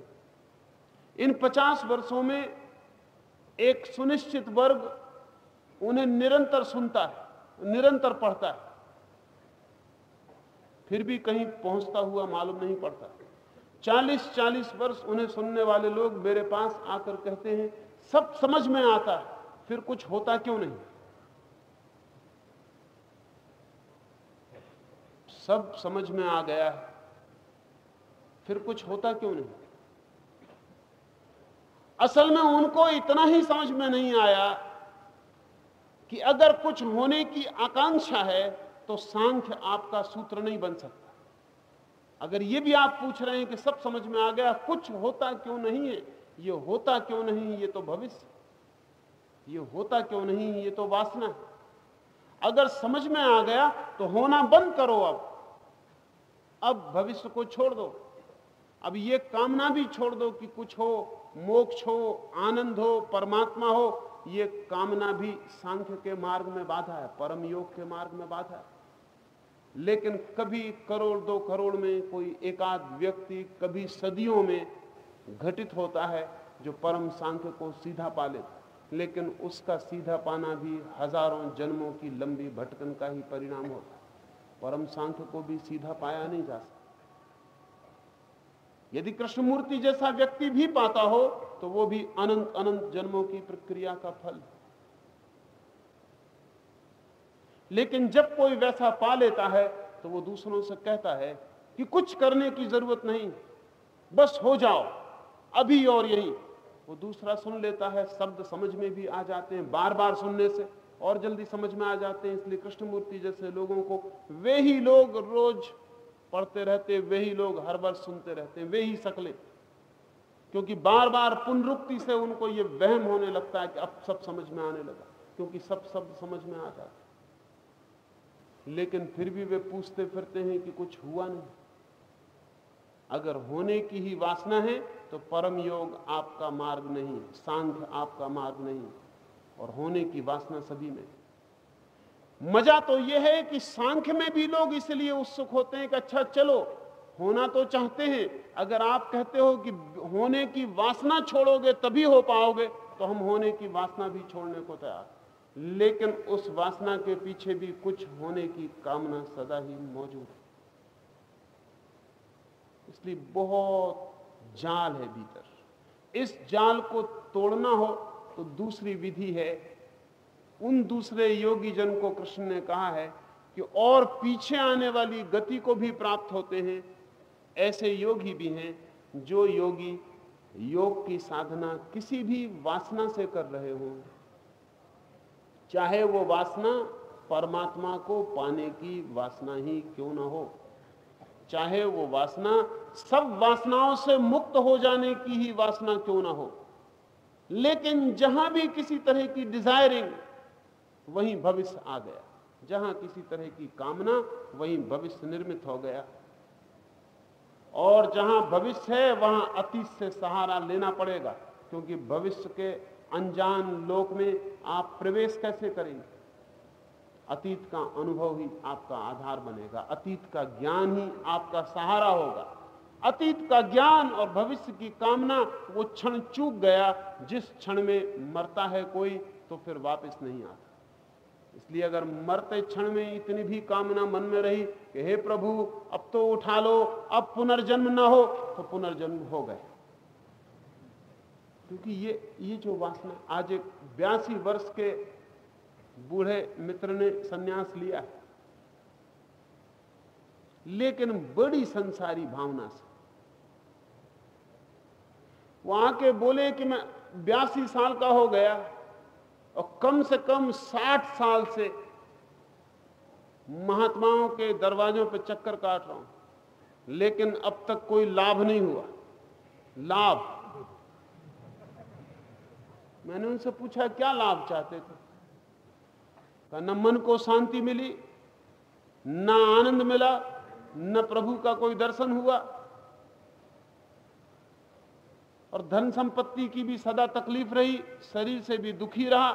इन 50 वर्षों में एक सुनिश्चित वर्ग उन्हें निरंतर सुनता है, निरंतर पढ़ता है, फिर भी कहीं पहुंचता हुआ मालूम नहीं पड़ता। 40-40 वर्ष उन्हें सुनने वाले लोग मेरे पास आकर कहते हैं सब समझ में आता है, फिर कुछ होता क्यों नहीं? सब समझ में आ गया है, फिर कुछ होता क्यों नहीं? असल में उनको इतना ही समझ में नहीं आया कि अगर कुछ होने की आकांक्षा है तो सांख्य आपका सूत्र नहीं बन सकता। अगर ये भी आप पूछ रहे हैं कि सब समझ में आ गया, कुछ होता क्यों नहीं है, ये होता क्यों नहीं, ये तो भविष्य, ये होता क्यों नहीं, ये तो वासना। अगर समझ में आ गया तो होना बंद करो। अब भविष्य को छोड़ दो, अब ये कामना भी छोड़ दो कि कुछ हो, मोक्ष हो, आनंद हो, परमात्मा हो। ये कामना भी सांख्य के मार्ग में बाधा है, परम योग के मार्ग में बाधा है। लेकिन कभी करोड़ 2 करोड़ में कोई एकाध व्यक्ति, कभी सदियों में घटित होता है जो परम सांख्य को सीधा पा लेता। लेकिन उसका सीधा पाना भी हजारों जन्मों की लंबी भटकन का ही परिणाम होता है। परम सांख्य को भी सीधा पाया नहीं जा सकता। यदि कृष्णमूर्ति जैसा व्यक्ति भी पाता हो तो वो भी अनंत अनंत जन्मों की प्रक्रिया का फल। लेकिन जब कोई वैसा पा लेता है तो वो दूसरों से कहता है कि कुछ करने की जरूरत नहीं, बस हो जाओ अभी और यहीं। वो दूसरा सुन लेता है, शब्द समझ में भी आ जाते हैं, बार बार सुनने से और जल्दी समझ में आ जाते हैं। इसलिए कृष्णमूर्ति जैसे लोगों को वे ही लोग रोज पढ़ते रहते, वे ही लोग हर वर्ष सुनते रहते हैं, वे ही शकलें, क्योंकि बार बार पुनरुक्ति से उनको ये वहम होने लगता है कि अब सब समझ में आने लगा, क्योंकि सब शब्द समझ में आ जाते। लेकिन फिर भी वे पूछते फिरते हैं कि कुछ हुआ नहीं। अगर होने की ही वासना है तो परम योग आपका मार्ग नहीं, सांख्य आपका मार्ग नहीं, और होने की वासना सभी में। मजा तो यह है कि सांख्य में भी लोग इसलिए उत्सुक होते हैं कि अच्छा चलो होना तो चाहते हैं। अगर आप कहते हो कि होने की वासना छोड़ोगे तभी हो पाओगे, तो हम होने की वासना भी छोड़ने को तैयार। लेकिन उस वासना के पीछे भी कुछ होने की कामना सदा ही मौजूद है। इसलिए बहुत जाल है भीतर। इस जाल को तोड़ना हो तो दूसरी विधि है। उन दूसरे योगी जन को कृष्ण ने कहा है कि और पीछे आने वाली गति को भी प्राप्त होते हैं। ऐसे योगी भी हैं जो योगी योग की साधना किसी भी वासना से कर रहे हों, चाहे वो वासना परमात्मा को पाने की वासना ही क्यों ना हो, चाहे वो वासना सब वासनाओं से मुक्त हो जाने की ही वासना क्यों ना हो। लेकिन जहां भी किसी तरह की डिजायरिंग, वहीं भविष्य आ गया। जहां किसी तरह की कामना, वहीं भविष्य निर्मित हो गया। और जहां भविष्य है वहां अतीत से सहारा लेना पड़ेगा, क्योंकि भविष्य के अनजान लोक में आप प्रवेश कैसे करेंगे? अतीत का अनुभव ही आपका आधार बनेगा, अतीत का ज्ञान ही आपका सहारा होगा। अतीत का ज्ञान और भविष्य की कामना वो क्षण चूक गया, जिस क्षण में मरता है कोई तो फिर वापस नहीं आता। इसलिए अगर मरते क्षण में इतनी भी कामना मन में रही कि हे प्रभु अब तो उठा लो, अब पुनर्जन्म ना हो, तो पुनर्जन्म हो गए। क्योंकि ये जो वासना, आज एक 82 वर्ष के बूढ़े मित्र ने सन्यास लिया है, लेकिन बड़ी संसारी भावना से वो आके बोले कि मैं 82 साल का हो गया और कम से कम 60 साल से महात्माओं के दरवाजों पे चक्कर काट रहा हूं, लेकिन अब तक कोई लाभ नहीं हुआ। लाभ? मैंने उनसे पूछा क्या लाभ चाहते थे? न मन को शांति मिली, ना आनंद मिला, न प्रभु का कोई दर्शन हुआ, और धन संपत्ति की भी सदा तकलीफ रही, शरीर से भी दुखी रहा।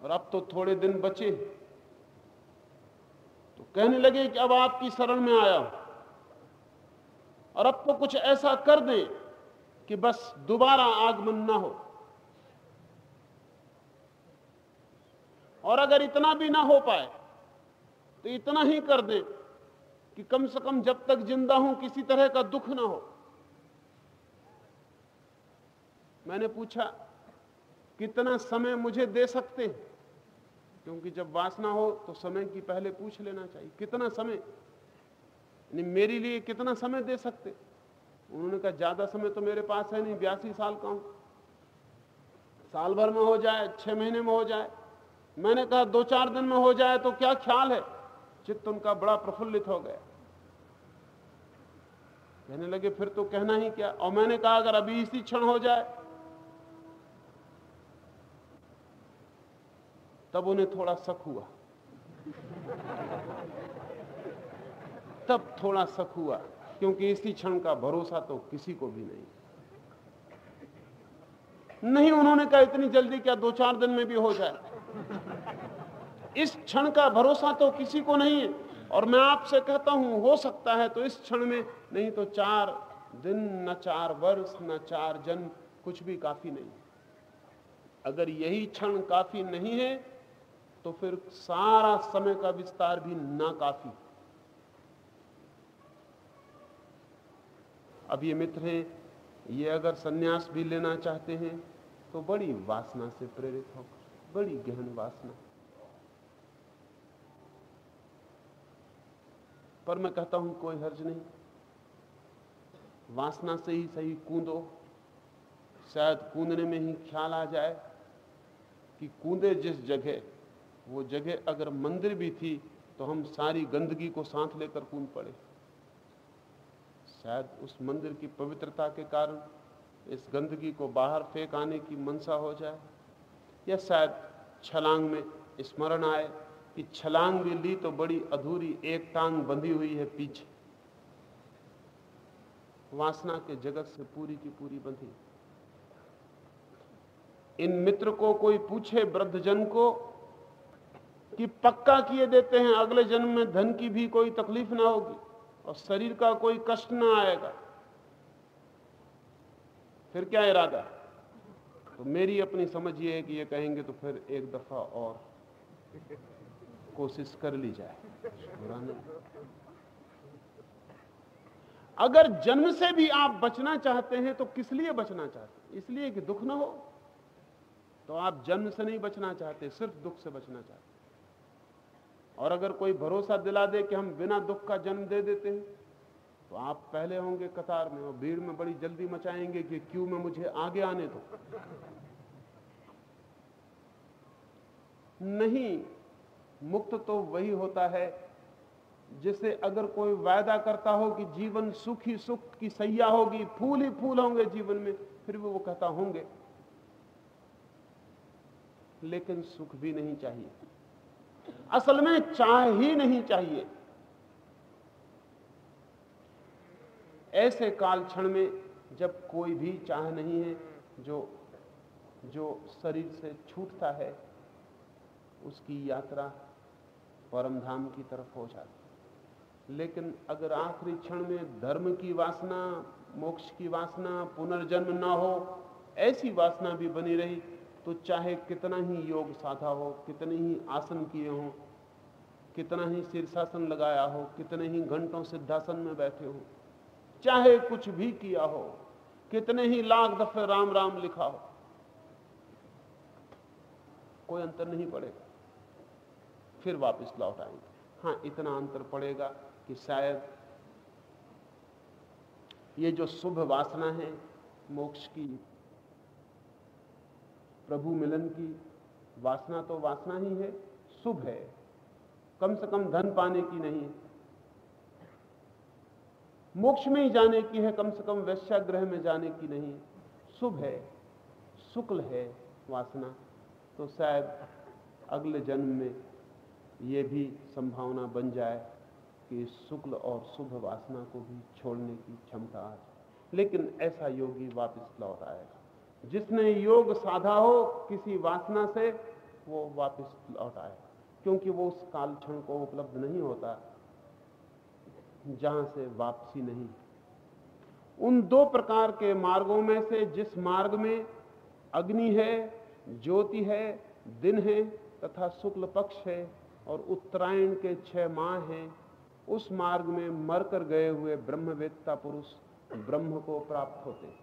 और अब तो थोड़े दिन बचे तो कहने लगे कि अब आपकी शरण में आया हूं, और अब तो कुछ ऐसा कर दें कि बस दोबारा आगमन ना हो। और अगर इतना भी ना हो पाए तो इतना ही कर दें कि कम से कम जब तक जिंदा हूं किसी तरह का दुख ना हो। मैंने पूछा, कितना समय मुझे दे सकते हैं? क्योंकि जब वासना हो तो समय की पहले पूछ लेना चाहिए, कितना समय, यानी मेरे लिए कितना समय दे सकते? उन्होंने कहा, ज्यादा समय तो मेरे पास है नहीं, 82 साल का हूं, साल भर में हो जाए, 6 महीने में हो जाए। मैंने कहा 2-4 दिन में हो जाए तो क्या ख्याल है? चित्त उनका बड़ा प्रफुल्लित हो गया। कहने लगे, फिर तो कहना ही क्या। और मैंने कहा, अगर अभी इसी क्षण हो जाए? तब उन्हें थोड़ा शक हुआ, तब थोड़ा शक हुआ, क्योंकि इसी क्षण का भरोसा तो किसी को भी नहीं। उन्होंने कहा, इतनी जल्दी क्या, 2-4 दिन में भी हो जाए? इस क्षण का भरोसा तो किसी को नहीं है। और मैं आपसे कहता हूं, हो सकता है तो इस क्षण में, नहीं तो 4 दिन, न 4 वर्ष, न 4 जन्म, कुछ भी काफी नहीं। अगर यही क्षण काफी नहीं है तो फिर सारा समय का विस्तार भी ना काफी। अब ये मित्र हैं, ये अगर सन्यास भी लेना चाहते हैं तो बड़ी वासना से प्रेरित होकर, बड़ी गहन वासना। पर मैं कहता हूं, कोई हर्ज नहीं, वासना से ही सही कूदो। शायद कूदने में ही ख्याल आ जाए कि कूदे जिस जगह, वो जगह अगर मंदिर भी थी तो हम सारी गंदगी को साथ लेकर कूद पड़े। शायद उस मंदिर की पवित्रता के कारण इस गंदगी को बाहर फेंक आने की मनसा हो जाए, या शायद छलांग में स्मरण आए कि छलांग भी ली तो बड़ी अधूरी, एक टांग बंधी हुई है पीछे। वासना के जगत से पूरी की पूरी बंधी। इन मित्र को कोई पूछे, वृद्धजन को, कि पक्का किए देते हैं अगले जन्म में धन की भी कोई तकलीफ ना होगी और शरीर का कोई कष्ट ना आएगा, फिर क्या इरादा? तो मेरी अपनी समझ ये है कि ये कहेंगे तो फिर एक दफा और कोशिश कर ली जाए, बुरा नहीं। अगर जन्म से भी आप बचना चाहते हैं तो किस लिए बचना चाहते हैं? इसलिए कि दुख ना हो। तो आप जन्म से नहीं बचना चाहते, सिर्फ दुख से बचना चाहते। और अगर कोई भरोसा दिला दे कि हम बिना दुख का जन्म दे देते हैं तो आप पहले होंगे कतार में, और भीड़ में बड़ी जल्दी मचाएंगे कि क्यों में मुझे आगे आने दो। नहीं, मुक्त तो वही होता है जिसे अगर कोई वायदा करता हो कि जीवन सुख ही सुख की सैया होगी, फूल ही फूल होंगे जीवन में, फिर भी वो कहता होंगे। लेकिन सुख भी नहीं चाहिए, असल में चाह ही नहीं चाहिए। ऐसे काल क्षण में जब कोई भी चाह नहीं है, जो शरीर से छूटता है, उसकी यात्रा परम धाम की तरफ हो जाती। लेकिन अगर आखिरी क्षण में धर्म की वासना, मोक्ष की वासना, पुनर्जन्म ना हो, ऐसी वासना भी बनी रही, तो चाहे कितना ही योग साधा हो, कितने ही आसन किए हों, कितना ही शीर्षासन लगाया हो, कितने ही घंटों सिद्धासन में बैठे हो, चाहे कुछ भी किया हो, कितने ही लाख दफे राम राम लिखा हो, कोई अंतर नहीं पड़ेगा। फिर वापस लौट आएंगे। हाँ, इतना अंतर पड़ेगा कि शायद ये जो शुभ वासना है, मोक्ष की, प्रभु मिलन की वासना, तो वासना ही है, शुभ है, कम से कम धन पाने की नहीं है, मोक्ष में ही जाने की है, कम से कम वैश्यागृह में जाने की नहीं है, शुभ है, शुक्ल है वासना। तो शायद अगले जन्म में ये भी संभावना बन जाए कि शुक्ल और शुभ वासना को भी छोड़ने की क्षमता आ जाए। लेकिन ऐसा योगी वापस लौट आएगा। जिसने योग साधा हो किसी वासना से, वो वापस लौट आएगा, क्योंकि वो उस काल क्षण को उपलब्ध नहीं होता जहां से वापसी नहीं। उन दो प्रकार के मार्गों में से जिस मार्ग में अग्नि है, ज्योति है, दिन है तथा शुक्ल पक्ष है और उत्तरायण के 6 माह हैं, उस मार्ग में मरकर गए हुए ब्रह्मवेत्ता पुरुष ब्रह्म को प्राप्त होते हैं।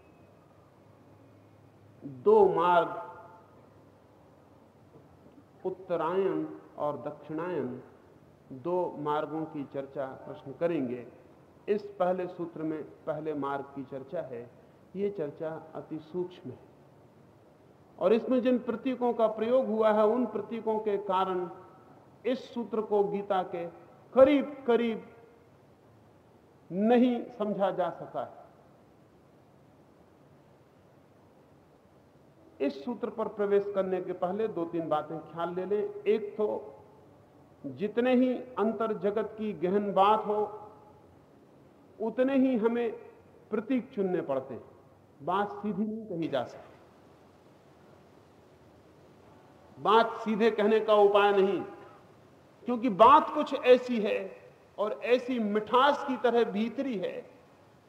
2 मार्ग, उत्तरायण और दक्षिणायन, 2 मार्गों की चर्चा कृष्ण करेंगे। इस पहले सूत्र में पहले मार्ग की चर्चा है। ये चर्चा अति सूक्ष्म है और इसमें जिन प्रतीकों का प्रयोग हुआ है उन प्रतीकों के कारण इस सूत्र को गीता के करीब करीब नहीं समझा जा सका है। इस सूत्र पर प्रवेश करने के पहले 2-3 बातें ख्याल ले लें। एक तो जितने ही अंतर जगत की गहन बात हो उतने ही हमें प्रतीक चुनने पड़ते हैं। बात सीधी नहीं कही जा सकती। बात सीधे कहने का उपाय नहीं, क्योंकि बात कुछ ऐसी है और ऐसी मिठास की तरह भीतरी है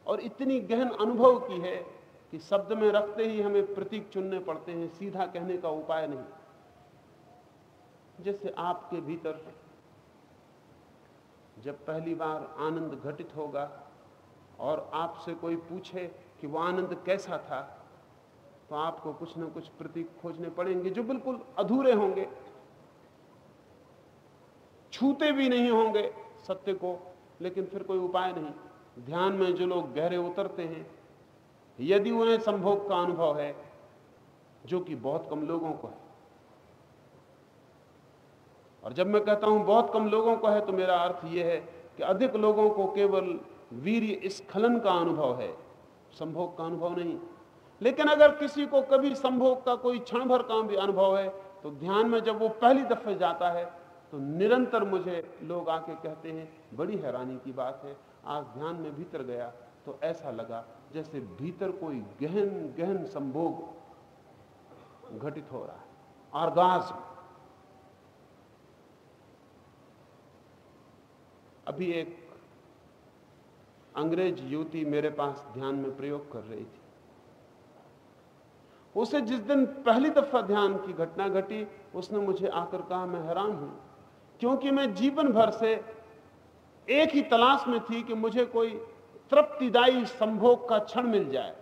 और इतनी गहन अनुभव की है कि शब्द में रखते ही हमें प्रतीक चुनने पड़ते हैं, सीधा कहने का उपाय नहीं। जैसे आपके भीतर जब पहली बार आनंद घटित होगा और आपसे कोई पूछे कि वो आनंद कैसा था, तो आपको कुछ ना कुछ प्रतीक खोजने पड़ेंगे जो बिल्कुल अधूरे होंगे, छूते भी नहीं होंगे सत्य को, लेकिन फिर कोई उपाय नहीं। ध्यान में जो लोग गहरे उतरते हैं, यदि उन्हें संभोग का अनुभव है, जो कि बहुत कम लोगों को है, और जब मैं कहता हूं बहुत कम लोगों को है तो मेरा अर्थ यह है कि अधिक लोगों को केवल वीर्य स्खलन का अनुभव है, संभोग का अनुभव नहीं। लेकिन अगर किसी को कभी संभोग का कोई क्षण भर का भी अनुभव है तो ध्यान में जब वो पहली दफे जाता है तो निरंतर मुझे लोग आके कहते हैं, बड़ी हैरानी की बात है, आज ध्यान में भीतर गया तो ऐसा लगा जैसे भीतर कोई गहन गहन संभोग घटित हो रहा है, ऑर्गाज्म। अभी एक अंग्रेज युवती मेरे पास ध्यान में प्रयोग कर रही थी। उसे जिस दिन पहली दफा ध्यान की घटना घटी, उसने मुझे आकर कहा, मैं हैरान हूं, क्योंकि मैं जीवन भर से एक ही तलाश में थी कि मुझे कोई तृप्तिदायी संभोग का क्षण मिल जाए।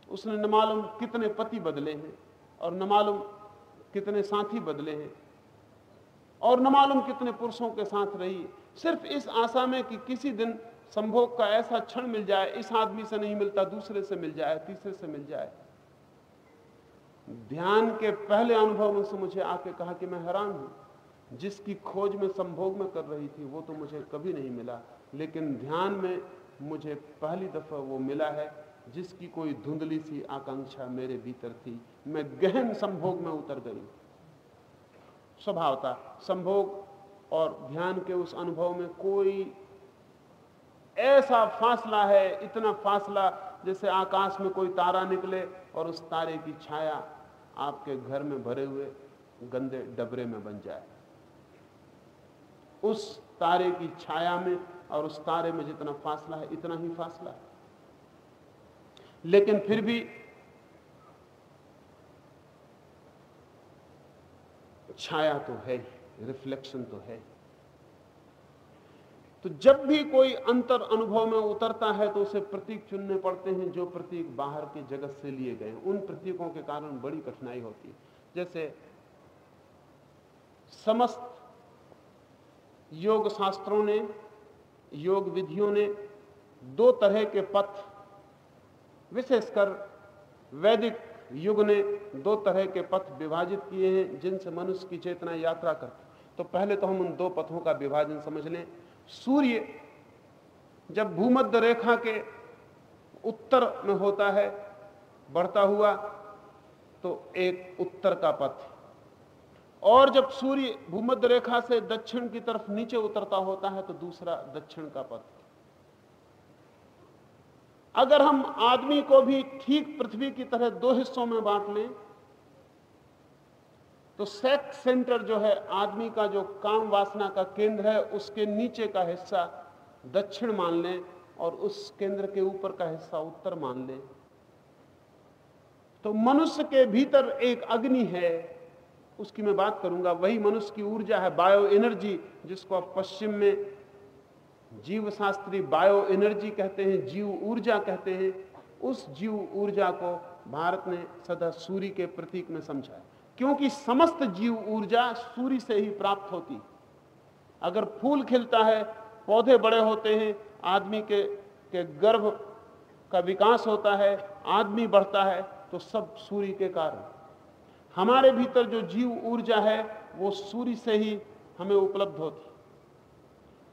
उसने न मालूम कितने पति बदले हैं और न मालूम कितने साथी बदले हैं और न मालूम कितने पुरुषों के साथ रही, सिर्फ इस आशा में कि किसी दिन संभोग का ऐसा क्षण मिल जाए, इस आदमी से नहीं मिलता, दूसरे से मिल जाए, तीसरे से मिल जाए। ध्यान के पहले अनुभव में से मुझे आके कहा कि मैं हैरान हूं, जिसकी खोज में संभोग में कर रही थी वो तो मुझे कभी नहीं मिला, लेकिन ध्यान में मुझे पहली दफा वो मिला है जिसकी कोई धुंधली सी आकांक्षा मेरे भीतर थी। मैं गहन संभोग में उतर गई। स्वभावता संभोग और ध्यान के उस अनुभव में कोई ऐसा फासला है, इतना फासला जैसे आकाश में कोई तारा निकले और उस तारे की छाया आपके घर में भरे हुए गंदे डबरे में बन जाए। उस तारे की छाया में और उस तारे में जितना फासला है, इतना ही फासला है। लेकिन फिर भी छाया तो है, रिफ्लेक्शन तो है। तो जब भी कोई अंतर अनुभव में उतरता है तो उसे प्रतीक चुनने पड़ते हैं, जो प्रतीक बाहर के जगत से लिए गए। उन प्रतीकों के कारण बड़ी कठिनाई होती है। जैसे समस्त योग शास्त्रों ने, योग विधियों ने 2 तरह के पथ, विशेषकर वैदिक युग ने 2 तरह के पथ विभाजित किए हैं जिनसे मनुष्य की चेतना यात्रा करती। तो पहले तो हम उन 2 पथों का विभाजन समझ लें। सूर्य जब भूमध्य रेखा के उत्तर में होता है बढ़ता हुआ, तो एक उत्तर का पथ, और जब सूर्य भूमध्य रेखा से दक्षिण की तरफ नीचे उतरता होता है तो दूसरा दक्षिण का पथ। अगर हम आदमी को भी ठीक पृथ्वी की तरह दो हिस्सों में बांट लें तो सेक्स सेंटर जो है आदमी का, जो काम वासना का केंद्र है, उसके नीचे का हिस्सा दक्षिण मान लें और उस केंद्र के ऊपर का हिस्सा उत्तर मान लें, तो मनुष्य के भीतर एक अग्नि है, उसकी मैं बात करूंगा। वही मनुष्य की ऊर्जा है, बायो एनर्जी, जिसको आप पश्चिम में जीव शास्त्री बायो एनर्जी कहते हैं, जीव ऊर्जा कहते हैं। उस जीव ऊर्जा को भारत ने सदा सूर्य के प्रतीक में समझा है, क्योंकि समस्त जीव ऊर्जा सूर्य से ही प्राप्त होती है। अगर फूल खिलता है, पौधे बड़े होते हैं, आदमी के गर्भ का विकास होता है, आदमी बढ़ता है, तो सब सूर्य के कारण। हमारे भीतर जो जीव ऊर्जा है वो सूर्य से ही हमें उपलब्ध होती है।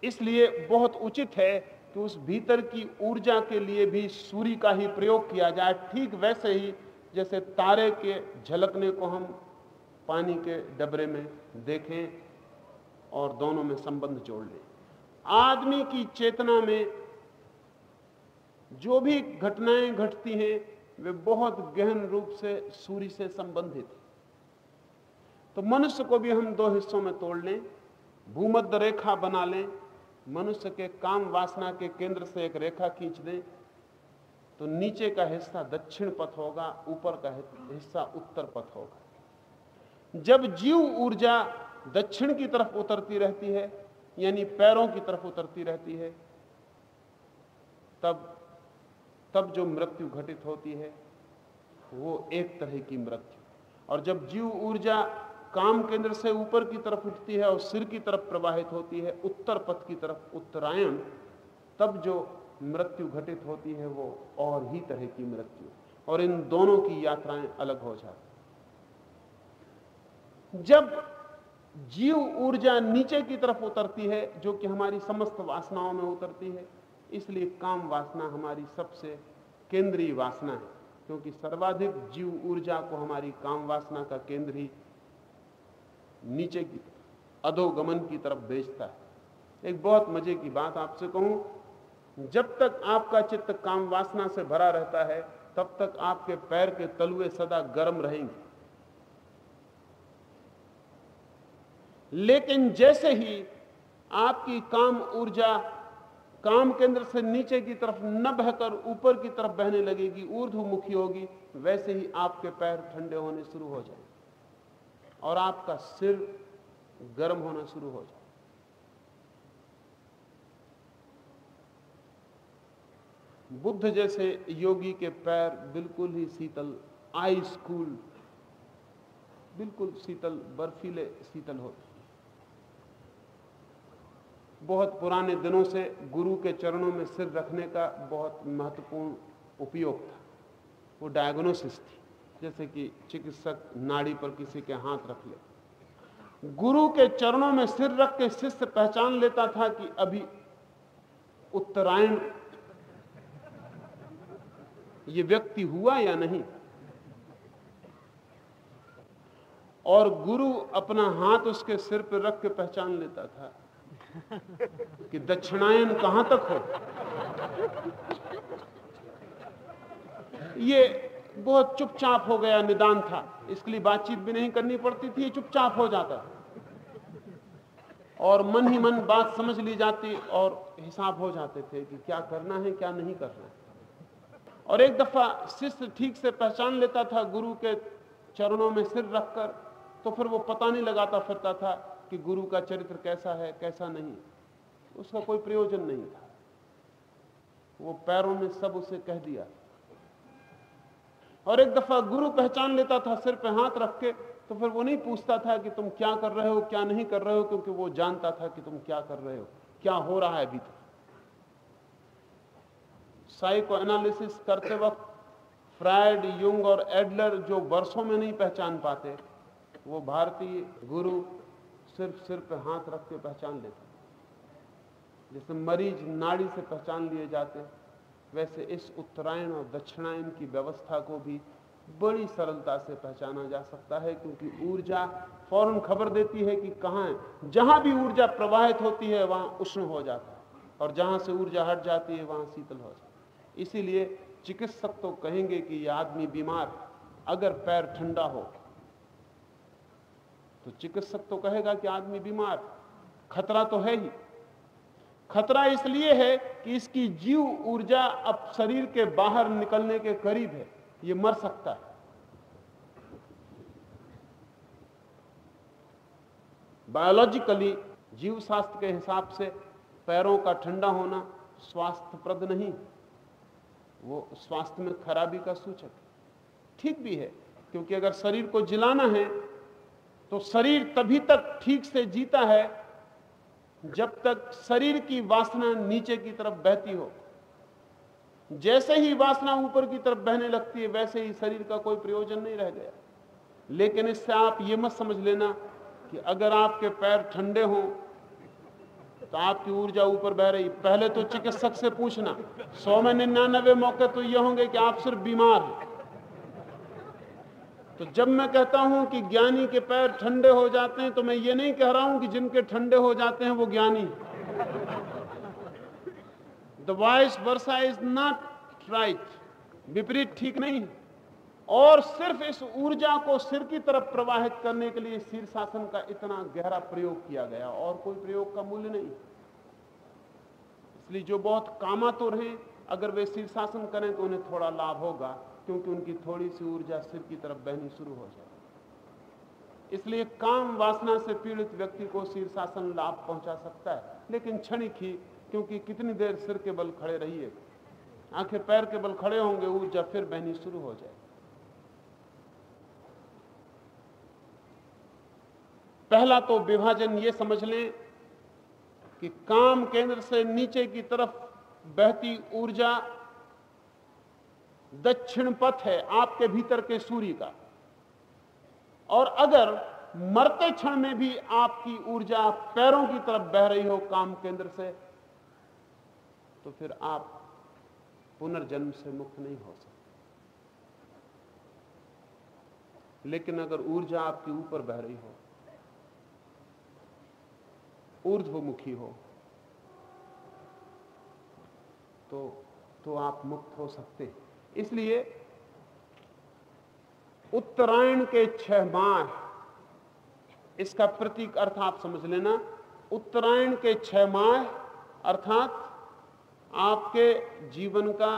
इसलिए बहुत उचित है कि उस भीतर की ऊर्जा के लिए भी सूर्य का ही प्रयोग किया जाए, ठीक वैसे ही जैसे तारे के झलकने को हम पानी के डबरे में देखें और दोनों में संबंध जोड़ लें। आदमी की चेतना में जो भी घटनाएं घटती हैं वे बहुत गहन रूप से सूर्य से संबंधित हैं। तो मनुष्य को भी हम दो हिस्सों में तोड़ लें, भूमध्य रेखा बना लें, मनुष्य के काम वासना के केंद्र से एक रेखा खींच दें, तो नीचे का हिस्सा दक्षिण पथ होगा, ऊपर का हिस्सा उत्तर पथ होगा। जब जीव ऊर्जा दक्षिण की तरफ उतरती रहती है, यानी पैरों की तरफ उतरती रहती है, तब जो मृत्यु घटित होती है वो एक तरह की मृत्यु। और जब जीव ऊर्जा काम केंद्र से ऊपर की तरफ उठती है और सिर की तरफ प्रवाहित होती है, उत्तर पथ की तरफ, उत्तरायण, तब जो मृत्यु घटित होती है वो और ही तरह की मृत्यु। और इन दोनों की यात्राएं अलग हो जाती। जब जीव ऊर्जा नीचे की तरफ उतरती है, जो कि हमारी समस्त वासनाओं में उतरती है, इसलिए काम वासना हमारी सबसे केंद्रीय वासना है, क्योंकि सर्वाधिक जीव ऊर्जा को हमारी काम वासना का केंद्र ही नीचे की अधोगमन की तरफ भेजता है। एक बहुत मजे की बात आपसे कहूं, जब तक आपका चित्त काम वासना से भरा रहता है तब तक आपके पैर के तलुए सदा गर्म रहेंगे, लेकिन जैसे ही आपकी काम ऊर्जा काम केंद्र से नीचे की तरफ न बहकर ऊपर की तरफ बहने लगेगी, ऊर्ध्वमुखी होगी, वैसे ही आपके पैर ठंडे होने शुरू हो जाएंगे और आपका सिर गर्म होना शुरू हो जाए। बुद्ध जैसे योगी के पैर बिल्कुल ही शीतल, आइस कूल, बिल्कुल शीतल, बर्फीले शीतल होते। बहुत पुराने दिनों से गुरु के चरणों में सिर रखने का बहुत महत्वपूर्ण उपयोग था। वो डायग्नोसिस थी, जैसे कि चिकित्सक नाड़ी पर किसी के हाथ रख ले। गुरु के चरणों में सिर रख के शिष्य पहचान लेता था कि अभी उत्तरायण ये व्यक्ति हुआ या नहीं, और गुरु अपना हाथ उसके सिर पर रख के पहचान लेता था कि दक्षिणायन कहां तक हो। ये बहुत चुपचाप हो गया निदान था, इसके लिए बातचीत भी नहीं करनी पड़ती थी, चुपचाप हो जाता और मन ही मन बात समझ ली जाती और हिसाब हो जाते थे कि क्या करना है क्या नहीं करना है। और एक दफा शिष्य ठीक से पहचान लेता था गुरु के चरणों में सिर रखकर, तो फिर वो पता नहीं लगाता फिरता था कि गुरु का चरित्र कैसा है कैसा नहीं, उसका कोई प्रयोजन नहीं था। वो पैरों में सब उसे कह दिया। और एक दफा गुरु पहचान लेता था सिर पे हाथ रख के, तो फिर वो नहीं पूछता था कि तुम क्या कर रहे हो क्या नहीं कर रहे हो, क्योंकि वो जानता था कि तुम क्या कर रहे हो, क्या हो रहा है भीतर। साइको एनालिसिस करते वक्त फ्रायड, युंग और एडलर जो वर्षों में नहीं पहचान पाते, वो भारतीय गुरु सिर्फ सिर पे हाथ रख के पहचान लेते। जैसे मरीज नाड़ी से पहचान लिए जाते, वैसे इस उत्तरायण और दक्षिणायन की व्यवस्था को भी बड़ी सरलता से पहचाना जा सकता है, क्योंकि ऊर्जा फौरन खबर देती है कि कहाँ है। जहां भी ऊर्जा प्रवाहित होती है वहां उष्ण हो जाता है, और जहां से ऊर्जा हट जाती है वहां शीतल हो जाता है। इसीलिए चिकित्सक तो कहेंगे कि यह आदमी बीमार है। अगर पैर ठंडा हो तो चिकित्सक तो कहेगा कि आदमी बीमार, खतरा तो है ही। खतरा इसलिए है कि इसकी जीव ऊर्जा अब शरीर के बाहर निकलने के करीब है, ये मर सकता है। बायोलॉजिकली, जीव शास्त्र के हिसाब से पैरों का ठंडा होना स्वास्थ्यप्रद नहीं, वो स्वास्थ्य में खराबी का सूचक है। ठीक भी है, क्योंकि अगर शरीर को जिलाना है तो शरीर तभी तक ठीक से जीता है जब तक शरीर की वासना नीचे की तरफ बहती हो। जैसे ही वासना ऊपर की तरफ बहने लगती है वैसे ही शरीर का कोई प्रयोजन नहीं रह गया। लेकिन इससे आप ये मत समझ लेना कि अगर आपके पैर ठंडे हों तो आपकी ऊर्जा ऊपर बह रही। पहले तो चिकित्सक से पूछना, 100 में 99 मौके तो ये होंगे कि आप सिर्फ बीमार हैं। तो जब मैं कहता हूं कि ज्ञानी के पैर ठंडे हो जाते हैं, तो मैं ये नहीं कह रहा हूं कि जिनके ठंडे हो जाते हैं वो ज्ञानी। The vice versa is not right, विपरीत ठीक नहीं है। और सिर्फ इस ऊर्जा को सिर की तरफ प्रवाहित करने के लिए शीर्षासन का इतना गहरा प्रयोग किया गया, और कोई प्रयोग का मूल्य नहीं। इसलिए जो बहुत कामातुर हैं, अगर वे शीर्षासन करें तो उन्हें थोड़ा लाभ होगा, क्योंकि उनकी थोड़ी सी ऊर्जा सिर की तरफ बहनी शुरू हो जाए। इसलिए काम वासना से पीड़ित व्यक्ति को शीर्षासन लाभ पहुंचा सकता है, लेकिन क्षणिक ही, क्योंकि कितनी देर सिर के बल खड़े रहिए, आखिर पैर के बल खड़े होंगे, ऊर्जा फिर बहनी शुरू हो जाए। पहला तो विभाजन ये समझ लें कि काम केंद्र से नीचे की तरफ बहती ऊर्जा दक्षिण पथ है आपके भीतर के सूर्य का, और अगर मरते क्षण में भी आपकी ऊर्जा पैरों की तरफ बह रही हो काम केंद्र से, तो फिर आप पुनर्जन्म से मुक्त नहीं हो सकते। लेकिन अगर ऊर्जा आपकी ऊपर बह रही हो, ऊर्ध्वमुखी हो, तो आप मुक्त हो सकते हैं। इसलिए उत्तरायण के 6 माह, इसका प्रतीक अर्थ आप समझ लेना। उत्तरायण के 6 माह अर्थात आपके जीवन का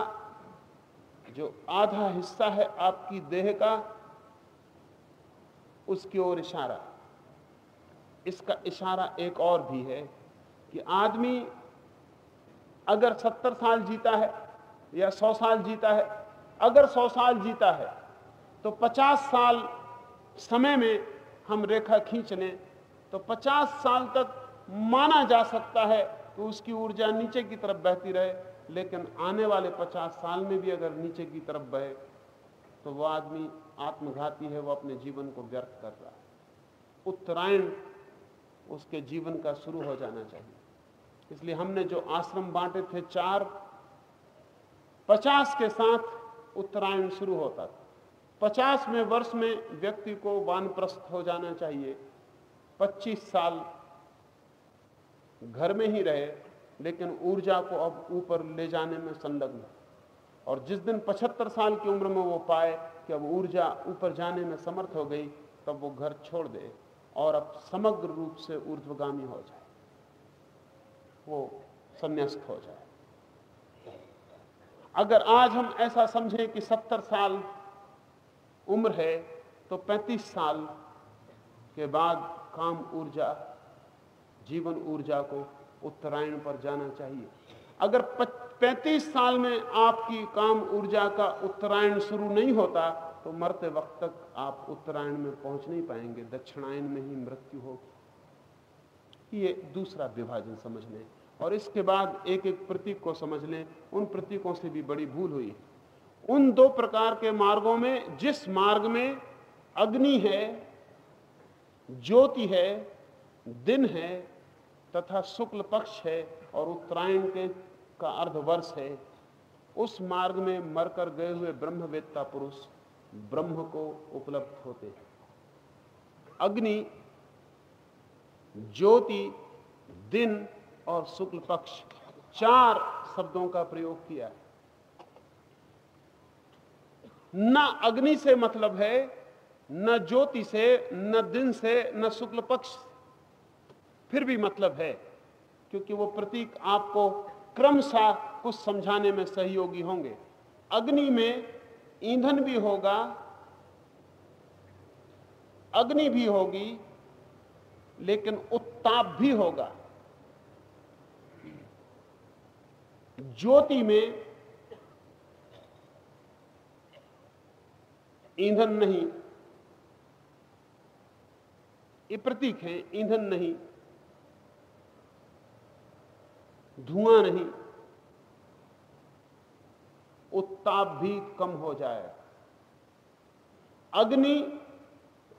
जो आधा हिस्सा है आपकी देह का, उसकी ओर इशारा। इसका इशारा एक और भी है कि आदमी अगर 70 साल जीता है या 100 साल जीता है, अगर 100 साल जीता है तो 50 साल समय में हम रेखा खींच लें तो 50 साल तक माना जा सकता है कि उसकी ऊर्जा नीचे की तरफ बहती रहे। लेकिन आने वाले 50 साल में भी अगर नीचे की तरफ बहे तो वो आदमी आत्मघाती है, वो अपने जीवन को व्यर्थ कर रहा है। उत्तरायण उसके जीवन का शुरू हो जाना चाहिए। इसलिए हमने जो आश्रम बांटे थे 4, 50 के साथ उत्तरायण शुरू होता था। 50वें वर्ष में व्यक्ति को वानप्रस्थ हो जाना चाहिए। 25 साल घर में ही रहे, लेकिन ऊर्जा को अब ऊपर ले जाने में संलग्न। और जिस दिन 75 साल की उम्र में वो पाए कि अब ऊर्जा ऊपर जाने में समर्थ हो गई, तब वो घर छोड़ दे और अब समग्र रूप से ऊर्ध्वगामी हो जाए, वो संन्यास्त हो जाए। अगर आज हम ऐसा समझें कि 70 साल उम्र है, तो 35 साल के बाद काम ऊर्जा, जीवन ऊर्जा को उत्तरायण पर जाना चाहिए। अगर 35 साल में आपकी काम ऊर्जा का उत्तरायण शुरू नहीं होता तो मरते वक्त तक आप उत्तरायण में पहुंच नहीं पाएंगे, दक्षिणायन में ही मृत्यु होगी। ये दूसरा विभाजन समझ लें। और इसके बाद एक एक प्रतीक को समझ लें। उन प्रतीकों से भी बड़ी भूल हुई। उन 2 प्रकार के मार्गों में, जिस मार्ग में अग्नि है, ज्योति है, दिन है तथा शुक्ल पक्ष है और उत्तरायण का अर्धवर्ष है, उस मार्ग में मरकर गए हुए ब्रह्मवेत्ता पुरुष ब्रह्म को उपलब्ध होते हैं। अग्नि, ज्योति, दिन और शुक्ल पक्ष, 4 शब्दों का प्रयोग किया है। न अग्नि से मतलब है, न ज्योति से, न दिन से, न शुक्ल पक्ष, फिर भी मतलब है, क्योंकि वो प्रतीक आपको क्रमशः कुछ समझाने में सहयोगी होंगे। अग्नि में ईंधन भी होगा, अग्नि भी होगी, लेकिन उत्ताप भी होगा। ज्योति में ईंधन नहीं, ये प्रतीक है, ईंधन नहीं, धुआं नहीं, उत्ताप भी कम हो जाएगा। अग्नि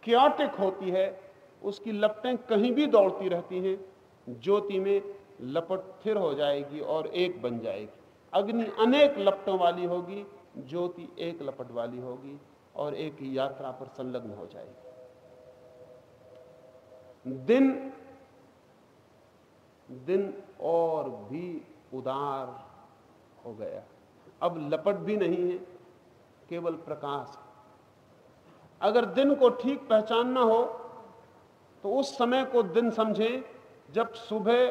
क्याटिक होती है, उसकी लपटें कहीं भी दौड़ती रहती हैं। ज्योति में लपट स्थिर हो जाएगी और एक बन जाएगी। अग्नि अनेक लपटों वाली होगी, ज्योति एक लपट वाली होगी और एक यात्रा पर संलग्न हो जाएगी। दिन और भी उदार हो गया, अब लपट भी नहीं है, केवल प्रकाश है। अगर दिन को ठीक पहचानना हो तो उस समय को दिन समझें जब सुबह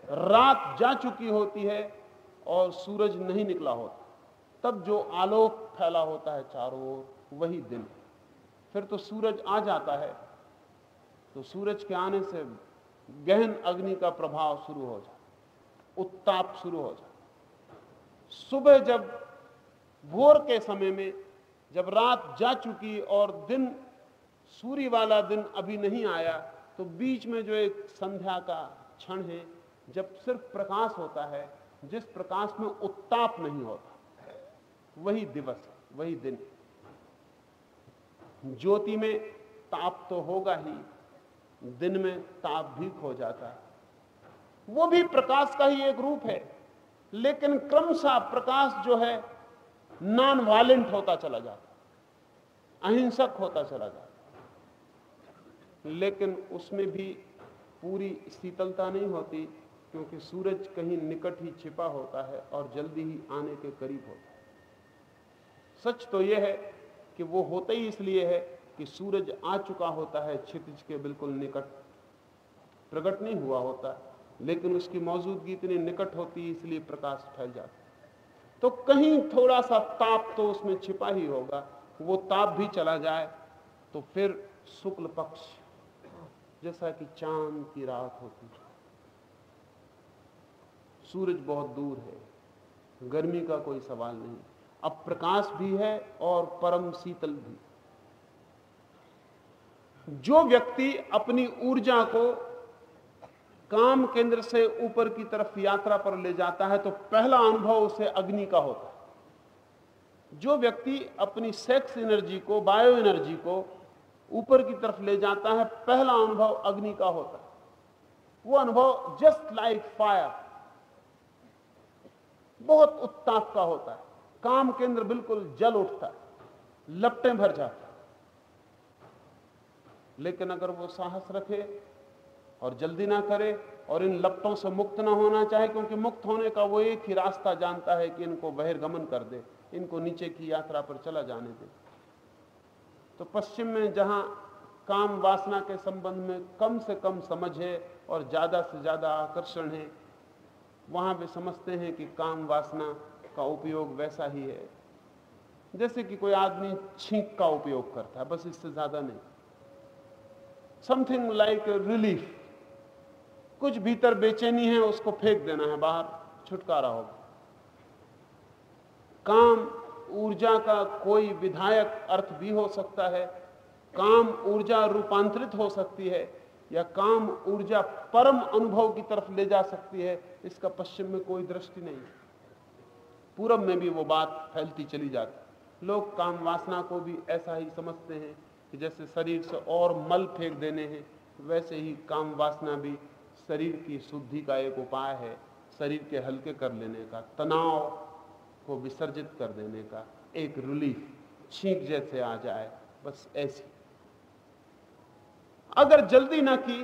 रात जा चुकी होती है और सूरज नहीं निकला होता, तब जो आलोक फैला होता है चारों ओर, वही दिन। फिर तो सूरज आ जाता है, तो सूरज के आने से गहन अग्नि का प्रभाव शुरू हो जाता, उत्ताप शुरू हो जाता। सुबह जब भोर के समय में जब रात जा चुकी और दिन, सूर्य वाला दिन अभी नहीं आया, तो बीच में जो एक संध्या का क्षण है जब सिर्फ प्रकाश होता है, जिस प्रकाश में उत्ताप नहीं होता, वही दिवस है, वही दिन। ज्योति में ताप तो होगा ही, दिन में ताप भी खो जाता है। वो भी प्रकाश का ही एक रूप है, लेकिन क्रमशः प्रकाश जो है नॉन वायलेंट होता चला जाता, अहिंसक होता चला जाता, लेकिन उसमें भी पूरी शीतलता नहीं होती, क्योंकि सूरज कहीं निकट ही छिपा होता है और जल्दी ही आने के करीब होता है। सच तो यह है कि वो होता ही इसलिए है कि सूरज आ चुका होता है क्षितिज के बिल्कुल निकट, प्रकट नहीं हुआ होता, लेकिन उसकी मौजूदगी इतनी निकट होती है इसलिए प्रकाश फैल जाता है। तो कहीं थोड़ा सा ताप तो उसमें छिपा ही होगा, वो ताप भी चला जाए तो फिर शुक्ल पक्ष, जैसा कि चांद की रात होती है, सूरज बहुत दूर है, गर्मी का कोई सवाल नहीं, अब प्रकाश भी है और परम शीतल भी। जो व्यक्ति अपनी ऊर्जा को काम केंद्र से ऊपर की तरफ यात्रा पर ले जाता है तो पहला अनुभव उसे अग्नि का होता है। जो व्यक्ति अपनी सेक्स एनर्जी को, बायो एनर्जी को ऊपर की तरफ ले जाता है, पहला अनुभव अग्नि का होता है। वो अनुभव जस्ट लाइक फायर, बहुत उत्ताप का होता है, काम केंद्र बिल्कुल जल उठता है, लपटें भर जाती। लेकिन अगर वो साहस रखे और जल्दी ना करे और इन लपटों से मुक्त ना होना चाहे, क्योंकि मुक्त होने का वो एक ही रास्ता जानता है कि इनको बहिर्गमन कर दे, इनको नीचे की यात्रा पर चला जाने दे। तो पश्चिम में जहां काम वासना के संबंध में कम से कम समझ है और ज्यादा से ज्यादा आकर्षण है, वहां वे समझते हैं कि काम वासना का उपयोग वैसा ही है जैसे कि कोई आदमी छींक का उपयोग करता है, बस इससे ज्यादा नहीं। समथिंग लाइक रिलीफ, कुछ भीतर बेचैनी है उसको फेंक देना है बाहर, छुटकारा होगा। काम ऊर्जा का कोई विधायक अर्थ भी हो सकता है, काम ऊर्जा रूपांतरित हो सकती है, या काम ऊर्जा परम अनुभव की तरफ ले जा सकती है, इसका पश्चिम में कोई दृष्टि नहीं। पूरब में भी वो बात फैलती चली जाती। लोग काम वासना को भी ऐसा ही समझते हैं कि जैसे शरीर से और मल फेंक देने हैं, वैसे ही काम वासना भी शरीर की शुद्धि का एक उपाय है, शरीर के हल्के कर लेने का, तनाव को विसर्जित कर देने का एक रिलीफ। छींक जैसे आ जाए, बस ऐसी। अगर जल्दी ना की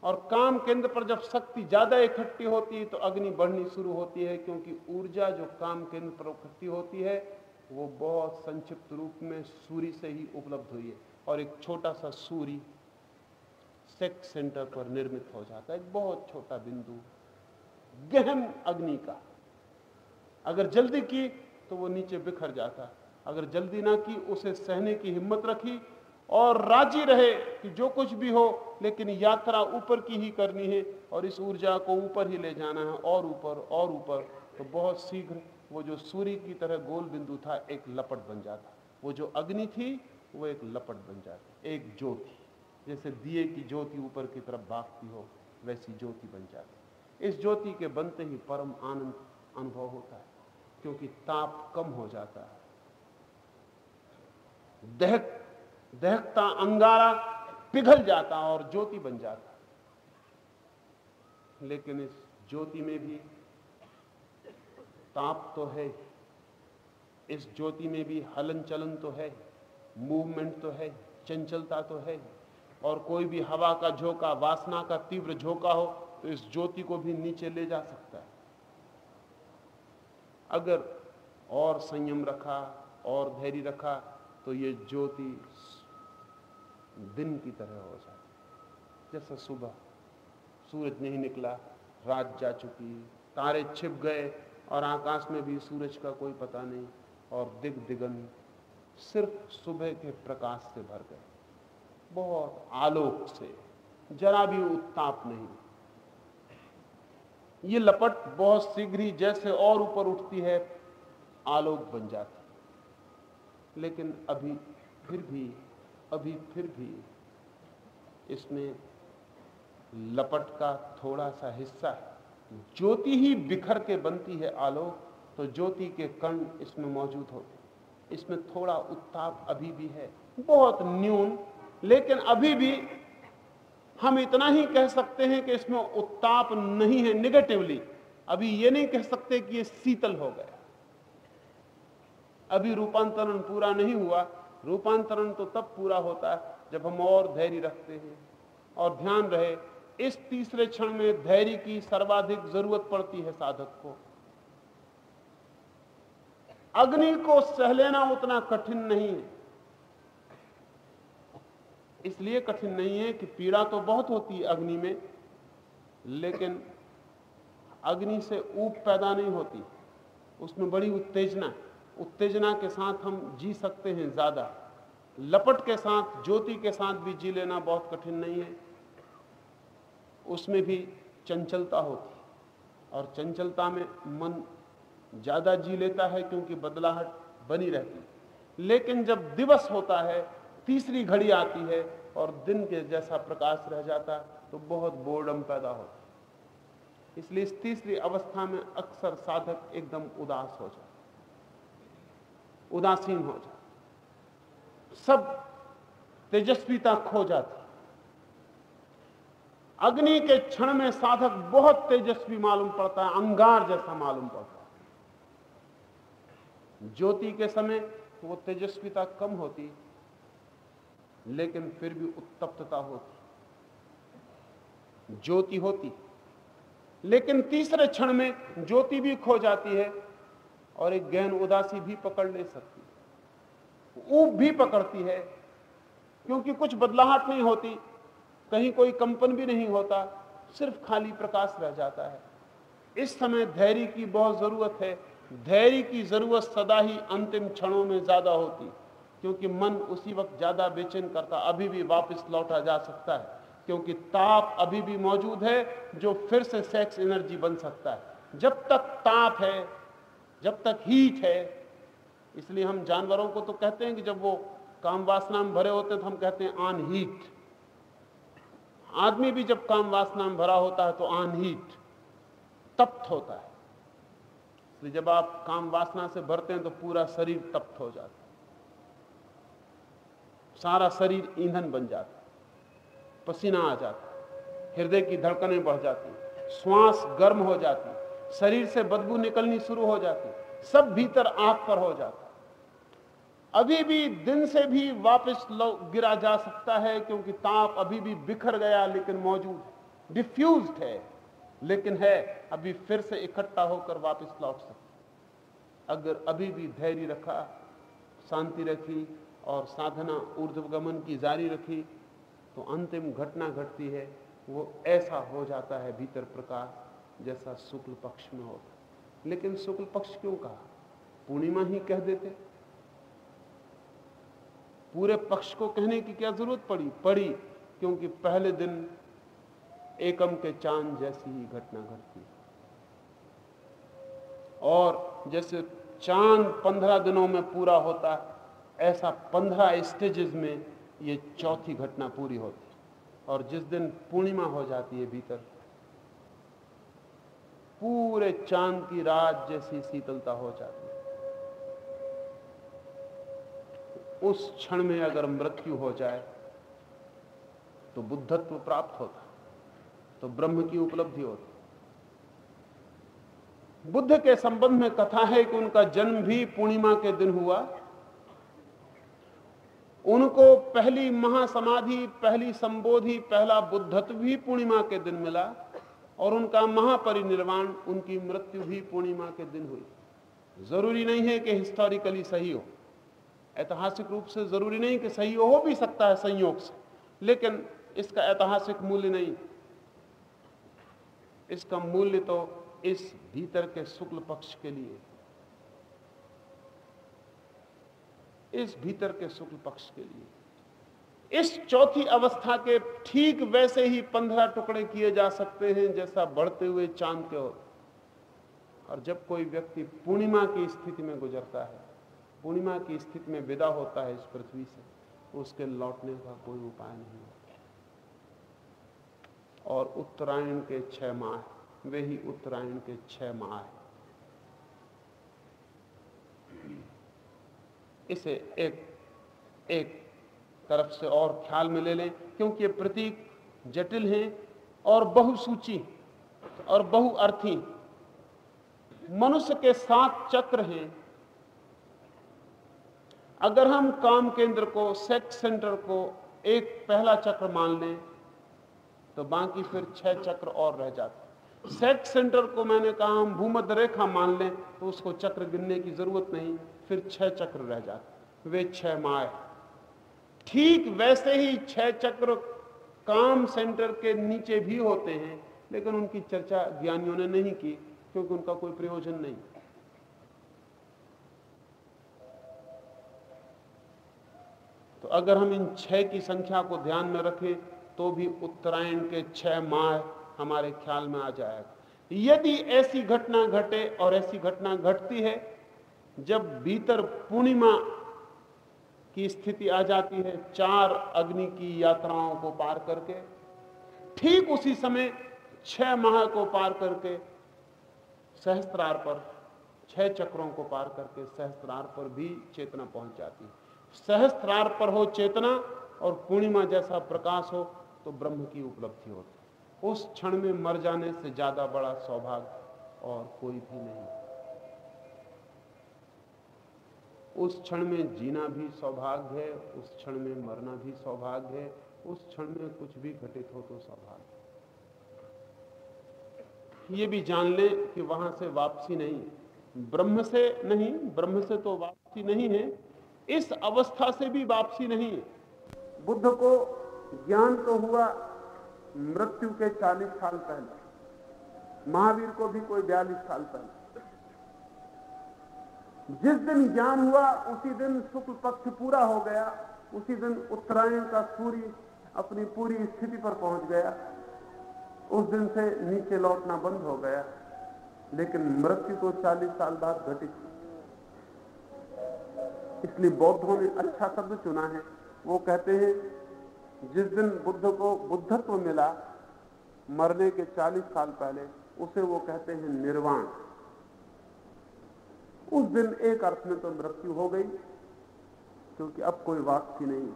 और काम केंद्र पर जब शक्ति ज्यादा इकट्ठी होती है तो अग्नि बढ़नी शुरू होती है, क्योंकि ऊर्जा जो काम केंद्र पर इकट्ठी होती है वो बहुत संक्षिप्त रूप में सूर्य से ही उपलब्ध हुई है, और एक छोटा सा सूर्य सेक्स सेंटर पर निर्मित हो जाता है, एक बहुत छोटा बिंदु गहन अग्नि का। अगर जल्दी की तो वो नीचे बिखर जाता, अगर जल्दी ना की, उसे सहने की हिम्मत रखी और राजी रहे कि जो कुछ भी हो, लेकिन यात्रा ऊपर की ही करनी है और इस ऊर्जा को ऊपर ही ले जाना है, और ऊपर और ऊपर, तो बहुत शीघ्र वो जो सूर्य की तरह गोल बिंदु था एक लपट बन जाता। वो जो अग्नि थी वो एक लपट बन जाती, एक ज्योति, जैसे दिए की ज्योति ऊपर की तरफ भागती हो वैसी ज्योति बन जाती। इस ज्योति के बनते ही परम आनंद अनुभव होता है, क्योंकि ताप कम हो जाता है, दहकता अंगारा पिघल जाता और ज्योति बन जाता। लेकिन इस ज्योति में भी ताप तो है, इस ज्योति में भी हलन चलन तो है, मूवमेंट तो है, चंचलता तो है, और कोई भी हवा का झोंका, वासना का तीव्र झोंका हो तो इस ज्योति को भी नीचे ले जा सकता है। अगर और संयम रखा और धैर्य रखा तो ये ज्योति दिन की तरह हो जाती। जैसा सुबह सूरज नहीं निकला, रात जा चुकी, तारे छिप गए और आकाश में भी सूरज का कोई पता नहीं, और दिगंत सिर्फ सुबह के प्रकाश से भर गए, बहुत आलोक से, जरा भी उत्ताप नहीं। ये लपट बहुत शीघ्र ही जैसे और ऊपर उठती है आलोक बन जाती, लेकिन अभी फिर भी इसमें लपट का थोड़ा सा हिस्सा है। ज्योति ही बिखर के बनती है आलोक, तो ज्योति के कण इसमें मौजूद होते, इसमें थोड़ा उत्ताप अभी भी है, बहुत न्यून, लेकिन अभी भी हम इतना ही कह सकते हैं कि इसमें उत्ताप नहीं है निगेटिवली। अभी ये नहीं कह सकते कि ये शीतल हो गया, अभी रूपांतरण पूरा नहीं हुआ। रूपांतरण तो तब पूरा होता है जब हम और धैर्य रखते हैं। और ध्यान रहे, इस तीसरे क्षण में धैर्य की सर्वाधिक जरूरत पड़ती है साधक को। अग्नि को सह लेना उतना कठिन नहीं है, इसलिए कठिन नहीं है कि पीड़ा तो बहुत होती है अग्नि में, लेकिन अग्नि से ऊब पैदा नहीं होती, उसमें बड़ी उत्तेजना के साथ हम जी सकते हैं ज्यादा। लपट के साथ, ज्योति के साथ भी जी लेना बहुत कठिन नहीं है, उसमें भी चंचलता होती, और चंचलता में मन ज्यादा जी लेता है क्योंकि बदलाहट बनी रहती। लेकिन जब दिवस होता है, तीसरी घड़ी आती है और दिन के जैसा प्रकाश रह जाता है, तो बहुत बोर्डम पैदा होता है। इसलिए इस तीसरी अवस्था में अक्सर साधक एकदम उदास हो जाता, उदासीन हो जाता, सब तेजस्विता खो जाती। अग्नि के क्षण में साधक बहुत तेजस्वी मालूम पड़ता है, अंगार जैसा मालूम पड़ता है। ज्योति के समय वो तेजस्विता कम होती, लेकिन फिर भी उत्तप्तता होती, ज्योति होती। लेकिन तीसरे क्षण में ज्योति भी खो जाती है और एक गहन उदासी भी पकड़ ले सकती, ऊब भी पकड़ती है, क्योंकि कुछ बदलाहट नहीं होती, कहीं कोई कंपन भी नहीं होता, सिर्फ खाली प्रकाश रह जाता है। इस समय धैर्य की बहुत जरूरत है। धैर्य की जरूरत सदा ही अंतिम क्षणों में ज्यादा होती, क्योंकि मन उसी वक्त ज्यादा बेचैन करता, अभी भी वापस लौटा जा सकता है, क्योंकि ताप अभी भी मौजूद है जो फिर से सेक्स एनर्जी बन सकता है। जब तक ताप है, जब तक हीट है, इसलिए हम जानवरों को तो कहते हैं कि जब वो काम वासना में भरे होते हैं तो हम कहते हैं ऑन हीट। आदमी भी जब काम वासना में भरा होता है तो ऑन हीट, तप्त होता है। इसलिए जब आप काम वासना से भरते हैं तो पूरा शरीर तप्त हो जाता है, सारा शरीर ईंधन बन जाता है, पसीना आ जाता है, हृदय की धड़कनें बढ़ जाती, श्वास गर्म हो जाती, शरीर से बदबू निकलनी शुरू हो जाती, सब भीतर आग पर हो जाता। अभी भी दिन से भी वापस गिरा जा सकता है, क्योंकि ताप अभी भी बिखर गया लेकिन मौजूद है, डिफ्यूज्ड है लेकिन है, अभी फिर से इकट्ठा होकर वापस लौट सकता। अगर अभी भी धैर्य रखा, शांति रखी और साधना ऊर्ध्वगमन की जारी रखी, तो अंतिम घटना घटती है, वो ऐसा हो जाता है भीतर प्रकाश जैसा शुक्ल पक्ष में होता। लेकिन शुक्ल पक्ष क्यों कहा? पूर्णिमा ही कह देते, पूरे पक्ष को कहने की क्या जरूरत पड़ी क्योंकि पहले दिन एकम के चांद जैसी ही घटना घटती, और जैसे चांद 15 दिनों में पूरा होता, ऐसा 15 स्टेजेस में ये चौथी घटना पूरी होती। और जिस दिन पूर्णिमा हो जाती है भीतर, पूरे चांद की रात जैसी शीतलता हो जाती है। उस क्षण में अगर मृत्यु हो जाए तो बुद्धत्व प्राप्त होता, तो ब्रह्म की उपलब्धि होती। बुद्ध के संबंध में कथा है कि उनका जन्म भी पूर्णिमा के दिन हुआ। उनको पहली महासमाधि, पहली संबोधि, पहला बुद्धत्व भी पूर्णिमा के दिन मिला, और उनका महापरिनिर्वाण, उनकी मृत्यु भी पूर्णिमा के दिन हुई। जरूरी नहीं है कि हिस्टोरिकली सही हो, ऐतिहासिक रूप से जरूरी नहीं कि सही हो भी सकता है संयोग से, लेकिन इसका ऐतिहासिक मूल्य नहीं। इसका मूल्य तो इस भीतर के शुक्ल पक्ष के लिए, इस भीतर के शुक्ल पक्ष के लिए। इस चौथी अवस्था के ठीक वैसे ही 15 टुकड़े किए जा सकते हैं जैसा बढ़ते हुए चांद के होते। और जब कोई व्यक्ति पूर्णिमा की स्थिति में गुजरता है, पूर्णिमा की स्थिति में विदा होता है इस पृथ्वी से, उसके लौटने का कोई उपाय नहीं होता। और उत्तरायण के 6 माह, वे ही उत्तरायण के 6 माह है। इसे एक तरफ से और ख्याल में ले लें, क्योंकि ये प्रतीक जटिल हैं और बहुसूची और बहुअर्थी। मनुष्य के 7 चक्र हैं। अगर हम काम केंद्र को, सेक्स सेंटर को एक पहला चक्र मान लें, तो बाकी फिर 6 चक्र और रह जाते। सेक्स सेंटर को मैंने कहा हम भूमध्य रेखा मान लें, तो उसको चक्र गिनने की जरूरत नहीं, फिर 6 चक्र रह जाते, वे 6 माह। ठीक वैसे ही 6 चक्र काम सेंटर के नीचे भी होते हैं, लेकिन उनकी चर्चा ज्ञानियों ने नहीं की, क्योंकि उनका कोई प्रयोजन नहीं। तो अगर हम इन 6 की संख्या को ध्यान में रखें, तो भी उत्तरायण के 6 माह हमारे ख्याल में आ जाएगा। यदि ऐसी घटना घटे, और ऐसी घटना घटती है जब भीतर पूर्णिमा की स्थिति आ जाती है, 4 अग्नि की यात्राओं को पार करके, ठीक उसी समय 6 माह को पार करके सहस्त्रार पर, 6 चक्रों को पार करके सहस्त्रार पर भी चेतना पहुंच जाती है। सहस्त्रार पर हो चेतना और पूर्णिमा जैसा प्रकाश हो, तो ब्रह्म की उपलब्धि होती। उस क्षण में मर जाने से ज्यादा बड़ा सौभाग्य और कोई भी नहीं। उस क्षण में जीना भी सौभाग्य है, उस क्षण में मरना भी सौभाग्य है, उस क्षण में कुछ भी घटित हो तो सौभाग्य। ये भी जान लें कि वहां से वापसी नहीं, ब्रह्म से नहीं, ब्रह्म से तो वापसी नहीं है, इस अवस्था से भी वापसी नहीं है। बुद्ध को ज्ञान तो हुआ मृत्यु के 40 साल पहले, महावीर को भी कोई 42 साल पहले। जिस दिन ज्ञान हुआ उसी दिन शुक्ल पक्ष पूरा हो गया, उसी दिन उत्तरायण का सूर्य अपनी पूरी स्थिति पर पहुंच गया, उस दिन से नीचे लौटना बंद हो गया। लेकिन मृत्यु तो 40 साल बाद घटित हुई। इसलिए बौद्धों ने अच्छा शब्द चुना है। वो कहते हैं जिस दिन बुद्ध को बुद्धत्व मिला मरने के 40 साल पहले, उसे वो कहते हैं निर्वाण। उस दिन एक अर्थ में तो मृत्यु हो गई, क्योंकि अब कोई वापसी नहीं।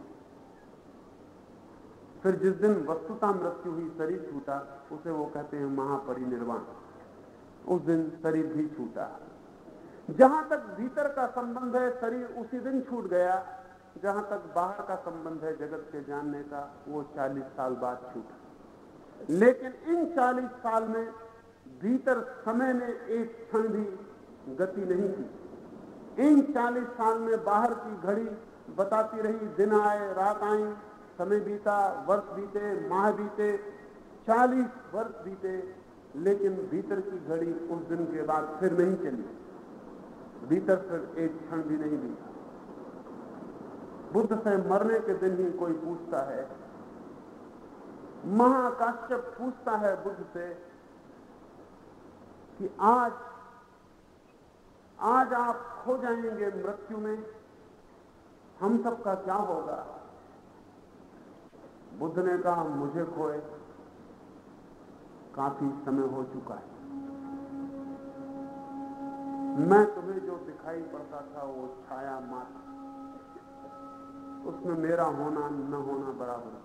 फिर जिस दिन वस्तुतः मृत्यु हुई, शरीर छूटा, उसे वो कहते हैं महापरिनिर्वाण। उस दिन शरीर भी छूटा। जहां तक भीतर का संबंध है शरीर उसी दिन छूट गया, जहां तक बाहर का संबंध है जगत के जानने का वो 40 साल बाद छूटा। लेकिन इन 40 साल में भीतर समय ने एक क्षण भी गति नहीं की। इन 40 साल में बाहर की घड़ी बताती रही, दिन आए रात आई, समय बीता, वर्ष बीते, माह बीते, 40 वर्ष बीते, लेकिन भीतर की घड़ी उस दिन के बाद फिर नहीं चली। भीतर फिर एक क्षण भी नहीं बीता। बुद्ध से मरने के दिन ही कोई पूछता है, महाकाश्यप पूछता है बुद्ध से कि आज आप खो जाएंगे मृत्यु में, हम सबका क्या होगा? बुद्ध ने कहा, मुझे खोए काफी समय हो चुका है। मैं तुम्हें जो दिखाई पड़ता था वो छाया मात्र, उसमें मेरा होना न होना बराबर है।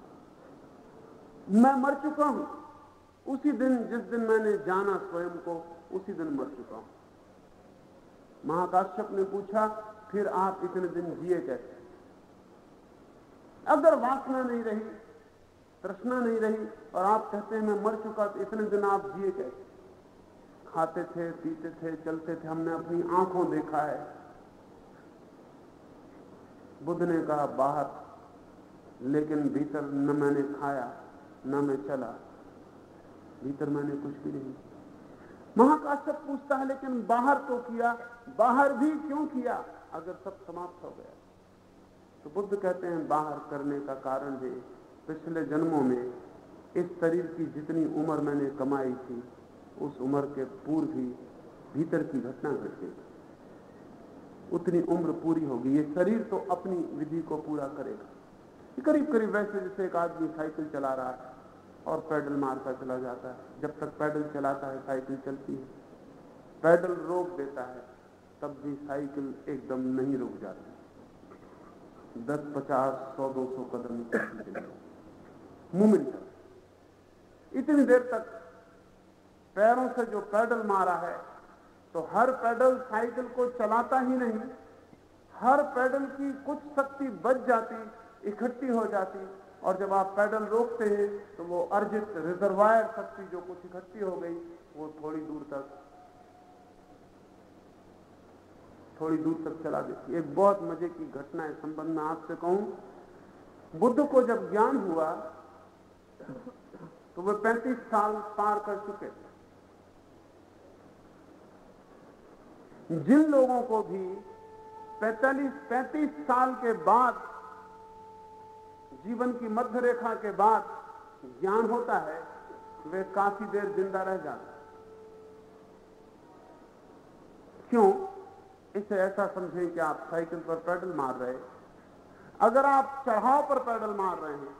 मैं मर चुका हूं। उसी दिन जिस दिन मैंने जाना स्वयं को, उसी दिन मर चुका हूं। महाकाश्यप ने पूछा, फिर आप इतने दिन जिए कैसे? अगर वासना नहीं रही, तृष्णा नहीं रही और आप कहते हैं मैं मर चुका, तो इतने दिन आप जिए कैसे? खाते थे, पीते थे, चलते थे, हमने अपनी आंखों देखा है। बुद्ध ने कहा, बाहर, लेकिन भीतर न मैंने खाया न मैं चला, भीतर मैंने कुछ भी नहीं। महाकाश्यप पूछता है, लेकिन बाहर तो किया, बाहर भी क्यों किया अगर सब समाप्त हो गया? तो बुद्ध कहते हैं, बाहर करने का कारण है पिछले जन्मों में इस शरीर की जितनी उम्र मैंने कमाई थी, उस उम्र के पूर्व ही भीतर की घटना घट गई, उतनी उम्र पूरी होगी। ये शरीर तो अपनी विधि को पूरा करेगा। करीब करीब वैसे जैसे एक आदमी साइकिल चला रहा है और पैडल मारता चला जाता है। जब तक पैडल चलाता है साइकिल चलती है, पैडल रोक देता है तब भी साइकिल एकदम नहीं रुक जाती। 10, 50, 100, 200 कदम मूवमेंट। इतनी देर तक पैरों से जो पैडल मारा है, तो हर पैडल साइकिल को चलाता ही नहीं, हर पैडल की कुछ शक्ति बच जाती, इकट्ठी हो जाती, और जब आप पैडल रोकते हैं तो वो अर्जित रिजर्वायर शक्ति जो कुछ इकट्ठी हो गई, वो थोड़ी दूर तक चला देती। एक बहुत मजे की घटना इस संबंध में आपसे कहूं। बुद्ध को जब ज्ञान हुआ तो वे 35 साल पार कर चुके थे। जिन लोगों को भी 35 साल के बाद, जीवन की मध्य रेखा के बाद ज्ञान होता है, वे काफी देर जिंदा रह जाते। क्यों? इसे ऐसा समझें कि आप साइकिल पर पैडल मार रहे, अगर आप चढ़ाव पर पैडल मार रहे हैं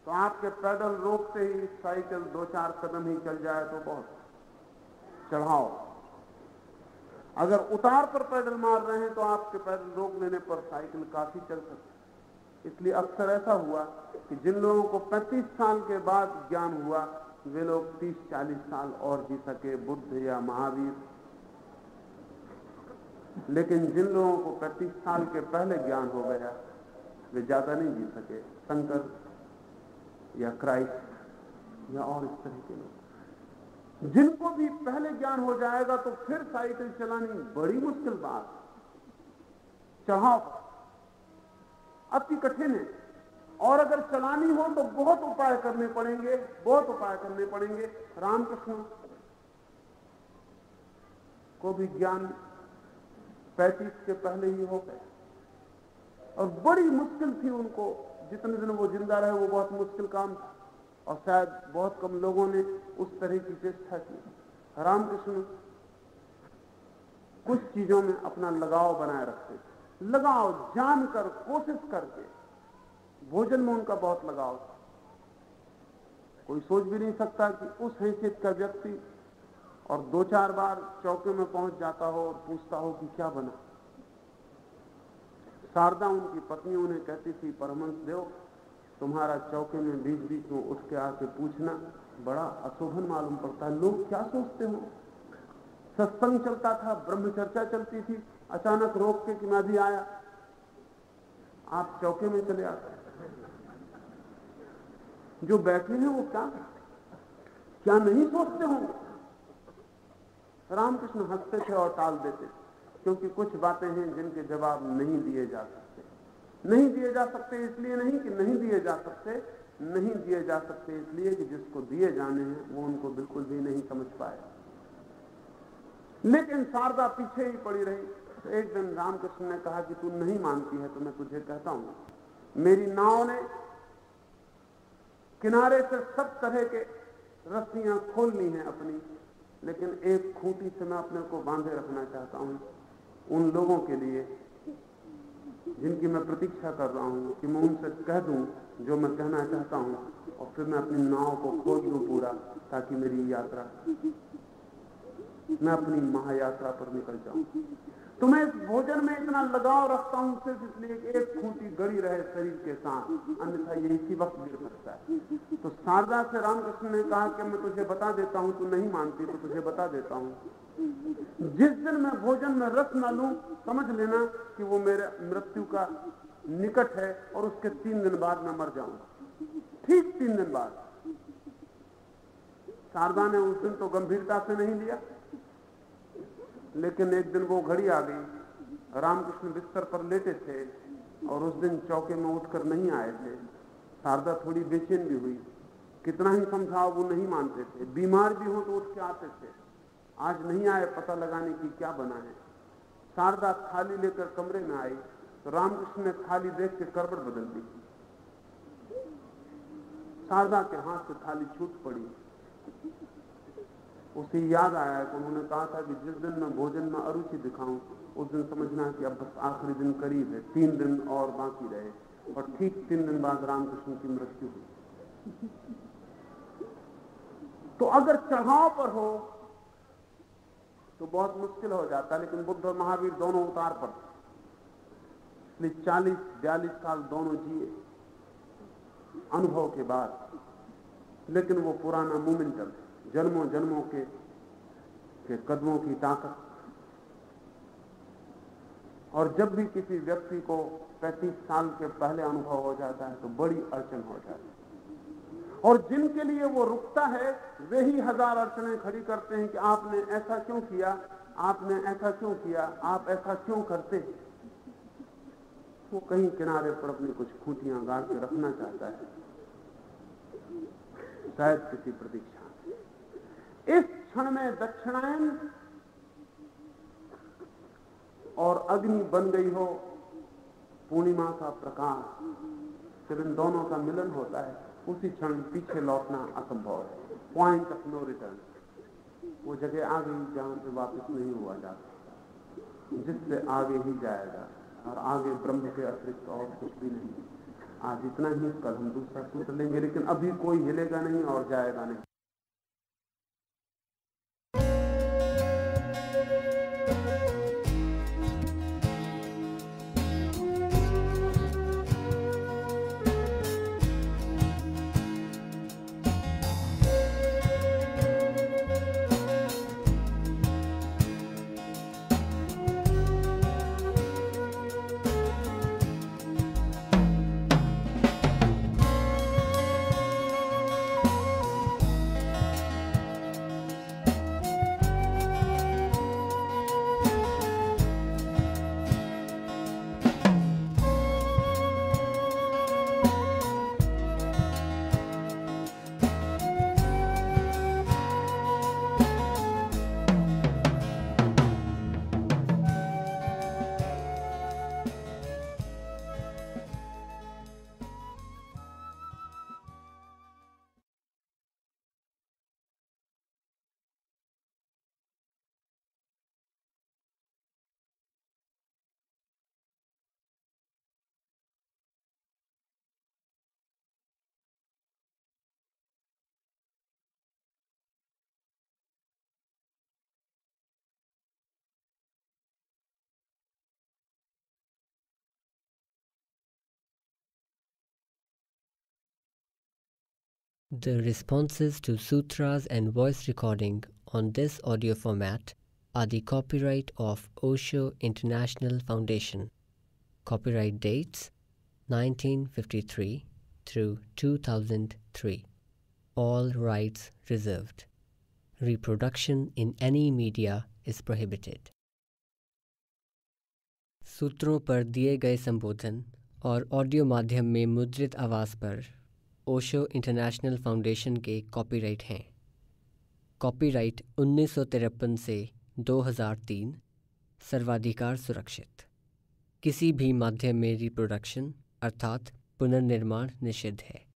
तो आपके पैडल रोकते ही साइकिल 2-4 कदम ही चल जाए तो बहुत चढ़ाव। अगर उतार पर पैडल मार रहे हैं तो आपके पैडल रोक लेने पर साइकिल काफी चल सकती। इसलिए अक्सर ऐसा हुआ कि जिन लोगों को 35 साल के बाद ज्ञान हुआ, वे लोग 30-40 साल और जी सके, बुद्ध या महावीर। लेकिन जिन लोगों को 35 साल के पहले ज्ञान हो गया, वे ज्यादा नहीं जी सके। शंकर या क्राइस्ट या और इस तरह के लोग, जिनको भी पहले ज्ञान हो जाएगा तो फिर साइकिल चलानी बड़ी मुश्किल बात, चढ़ाव अति कठिन है। और अगर चलानी हो तो बहुत उपाय करने पड़ेंगे। रामकृष्ण को भी ज्ञान 35 के पहले ही हो गया और बड़ी मुश्किल थी उनको। जितने दिन वो जिंदा रहे वो बहुत मुश्किल काम था और शायद बहुत कम लोगों ने उस तरह की चेष्टा की। रामकृष्ण कुछ चीजों में अपना लगाव बनाए रखते थे, लगाव जानकर, कोशिश करके। भोजन में उनका बहुत लगाव था। कोई सोच भी नहीं सकता कि उस हैसियत का व्यक्ति और 2-4 बार चौके में पहुंच जाता हो और पूछता हो कि क्या बना। शारदा उनकी पत्नी उन्हें कहती थी, परमहंस देव, तुम्हारा चौके में बीच बीच में उठ के आके पूछना बड़ा अशोभन मालूम पड़ता है, लोग क्या सोचते हो। सत्संग चलता था, ब्रह्मचर्चा चलती थी, अचानक रोक के कि मैं भी आया, आप चौके में चले आते। जो बैठे हैं वो क्या नहीं सोचते होंगे? रामकृष्ण हंसते थे और टाल देते, क्योंकि कुछ बातें हैं जिनके जवाब नहीं दिए जा सकते। नहीं दिए जा सकते इसलिए नहीं कि नहीं दिए जा सकते, नहीं दिए जा सकते इसलिए कि जिसको दिए जाने हैं वो उनको बिल्कुल भी नहीं समझ पाए। लेकिन शारदा पीछे ही पड़ी रही। तो एक दिन रामकृष्ण ने कहा कि तू नहीं मानती है तो मैं तुझे कहता हूं, मेरी नाव ने किनारे से सब तरह के रस्सियां खोल ली हैं अपनी, लेकिन एक खूंटी से मैं अपने को बांधे रखना चाहता हूं उन लोगों के लिए जिनकी मैं प्रतीक्षा कर रहा हूं कि मैं उनसे कह दूं जो मैं कहना चाहता हूं, और फिर मैं अपनी नाव को खोल दूं पूरा, ताकि मेरी यात्रा, मैं अपनी महायात्रा पर निकल जाऊं। तो मैं इस भोजन में इतना लगाव रखता हूं सिर्फ इसलिए कि एक खूंटी गड़ी रहे शरीर के साथ, अन्यथा ये इसी वक्त गिर सकता है। तो शारदा से रामकृष्ण ने कहा कि मैं तुझे बता देता हूं, तू नहीं मानती तो तुझे बता देता हूं, जिस दिन मैं भोजन में रस न लूं समझ लेना कि वो मेरे मृत्यु का निकट है, और उसके 3 दिन बाद मैं मर जाऊंगा। ठीक 3 दिन बाद। शारदा ने उस दिन तो गंभीरता से नहीं लिया, लेकिन एक दिन वो घड़ी आ गई, रामकृष्ण बिस्तर पर लेटे थे और उस दिन चौके में उठकर नहीं आए थे। शारदा थोड़ी बेचैन भी हुई, कितना ही समझाओ वो नहीं मानते थे। बीमार भी हो तो उठ के आते थे, आज नहीं आए पता लगाने की क्या बना है। शारदा थाली लेकर कमरे में आई तो रामकृष्ण ने थाली देख के करवट बदल दी। शारदा के हाथ से थाली छूट पड़ी। उसे याद आया कि उन्होंने कहा था कि जिस दिन मैं भोजन में अरुचि दिखाऊं उस दिन समझना कि अब बस आखिरी दिन करीब है, 3 दिन और बाकी रहे। और ठीक 3 दिन बाद रामकृष्ण की मृत्यु हुई। तो अगर चढ़ाव पर हो तो बहुत मुश्किल हो जाता है, लेकिन बुद्ध और महावीर दोनों उतार पर, इसलिए 40-42 साल दोनों जिए अनुभव के बाद। लेकिन वो पुराना मोमेंटम है, जन्मों जन्मों के कदमों की ताकत। और जब भी किसी व्यक्ति को 35 साल के पहले अनुभव हो जाता है तो बड़ी अड़चन हो जाती है, और जिनके लिए वो रुकता है वे ही 1000 अड़चनें खड़ी करते हैं कि आपने ऐसा क्यों किया, आपने ऐसा क्यों किया, आप ऐसा क्यों करते। वो कहीं किनारे पर अपनी कुछ खूंटियां गाड़ के रखना चाहता है, शायद किसी प्रतीक्षा। इस क्षण में दक्षिणायन और अग्नि बन गई हो पूर्णिमा का प्रकाश, जब इन दोनों का मिलन होता है उसी क्षण पीछे लौटना असंभव है। पॉइंट ऑफ नो रिटर्न, वो जगह आ गई जहां से वापस नहीं हुआ जाता, जिससे आगे ही जाएगा, और आगे ब्रह्म के अतिरिक्त और कुछ भी नहीं। आज इतना ही, कल हम दूसरा सूत्र लेंगे, लेकिन अभी कोई हिलेगा नहीं और जाएगा नहीं। The responses to sutras and voice recording on this audio format are the copyright of Osho International Foundation. Copyright dates 1953 through 2003. All rights reserved. Reproduction in any media is prohibited. सूत्रों पर दिए गए संबोधन और ऑडियो माध्यम में मुद्रित आवाज़ पर ओशो इंटरनेशनल फाउंडेशन के कॉपीराइट हैं। कॉपीराइट 1953 से 2003, सर्वाधिकार सुरक्षित। किसी भी माध्यम में रिप्रोडक्शन अर्थात पुनर्निर्माण निषिद्ध है।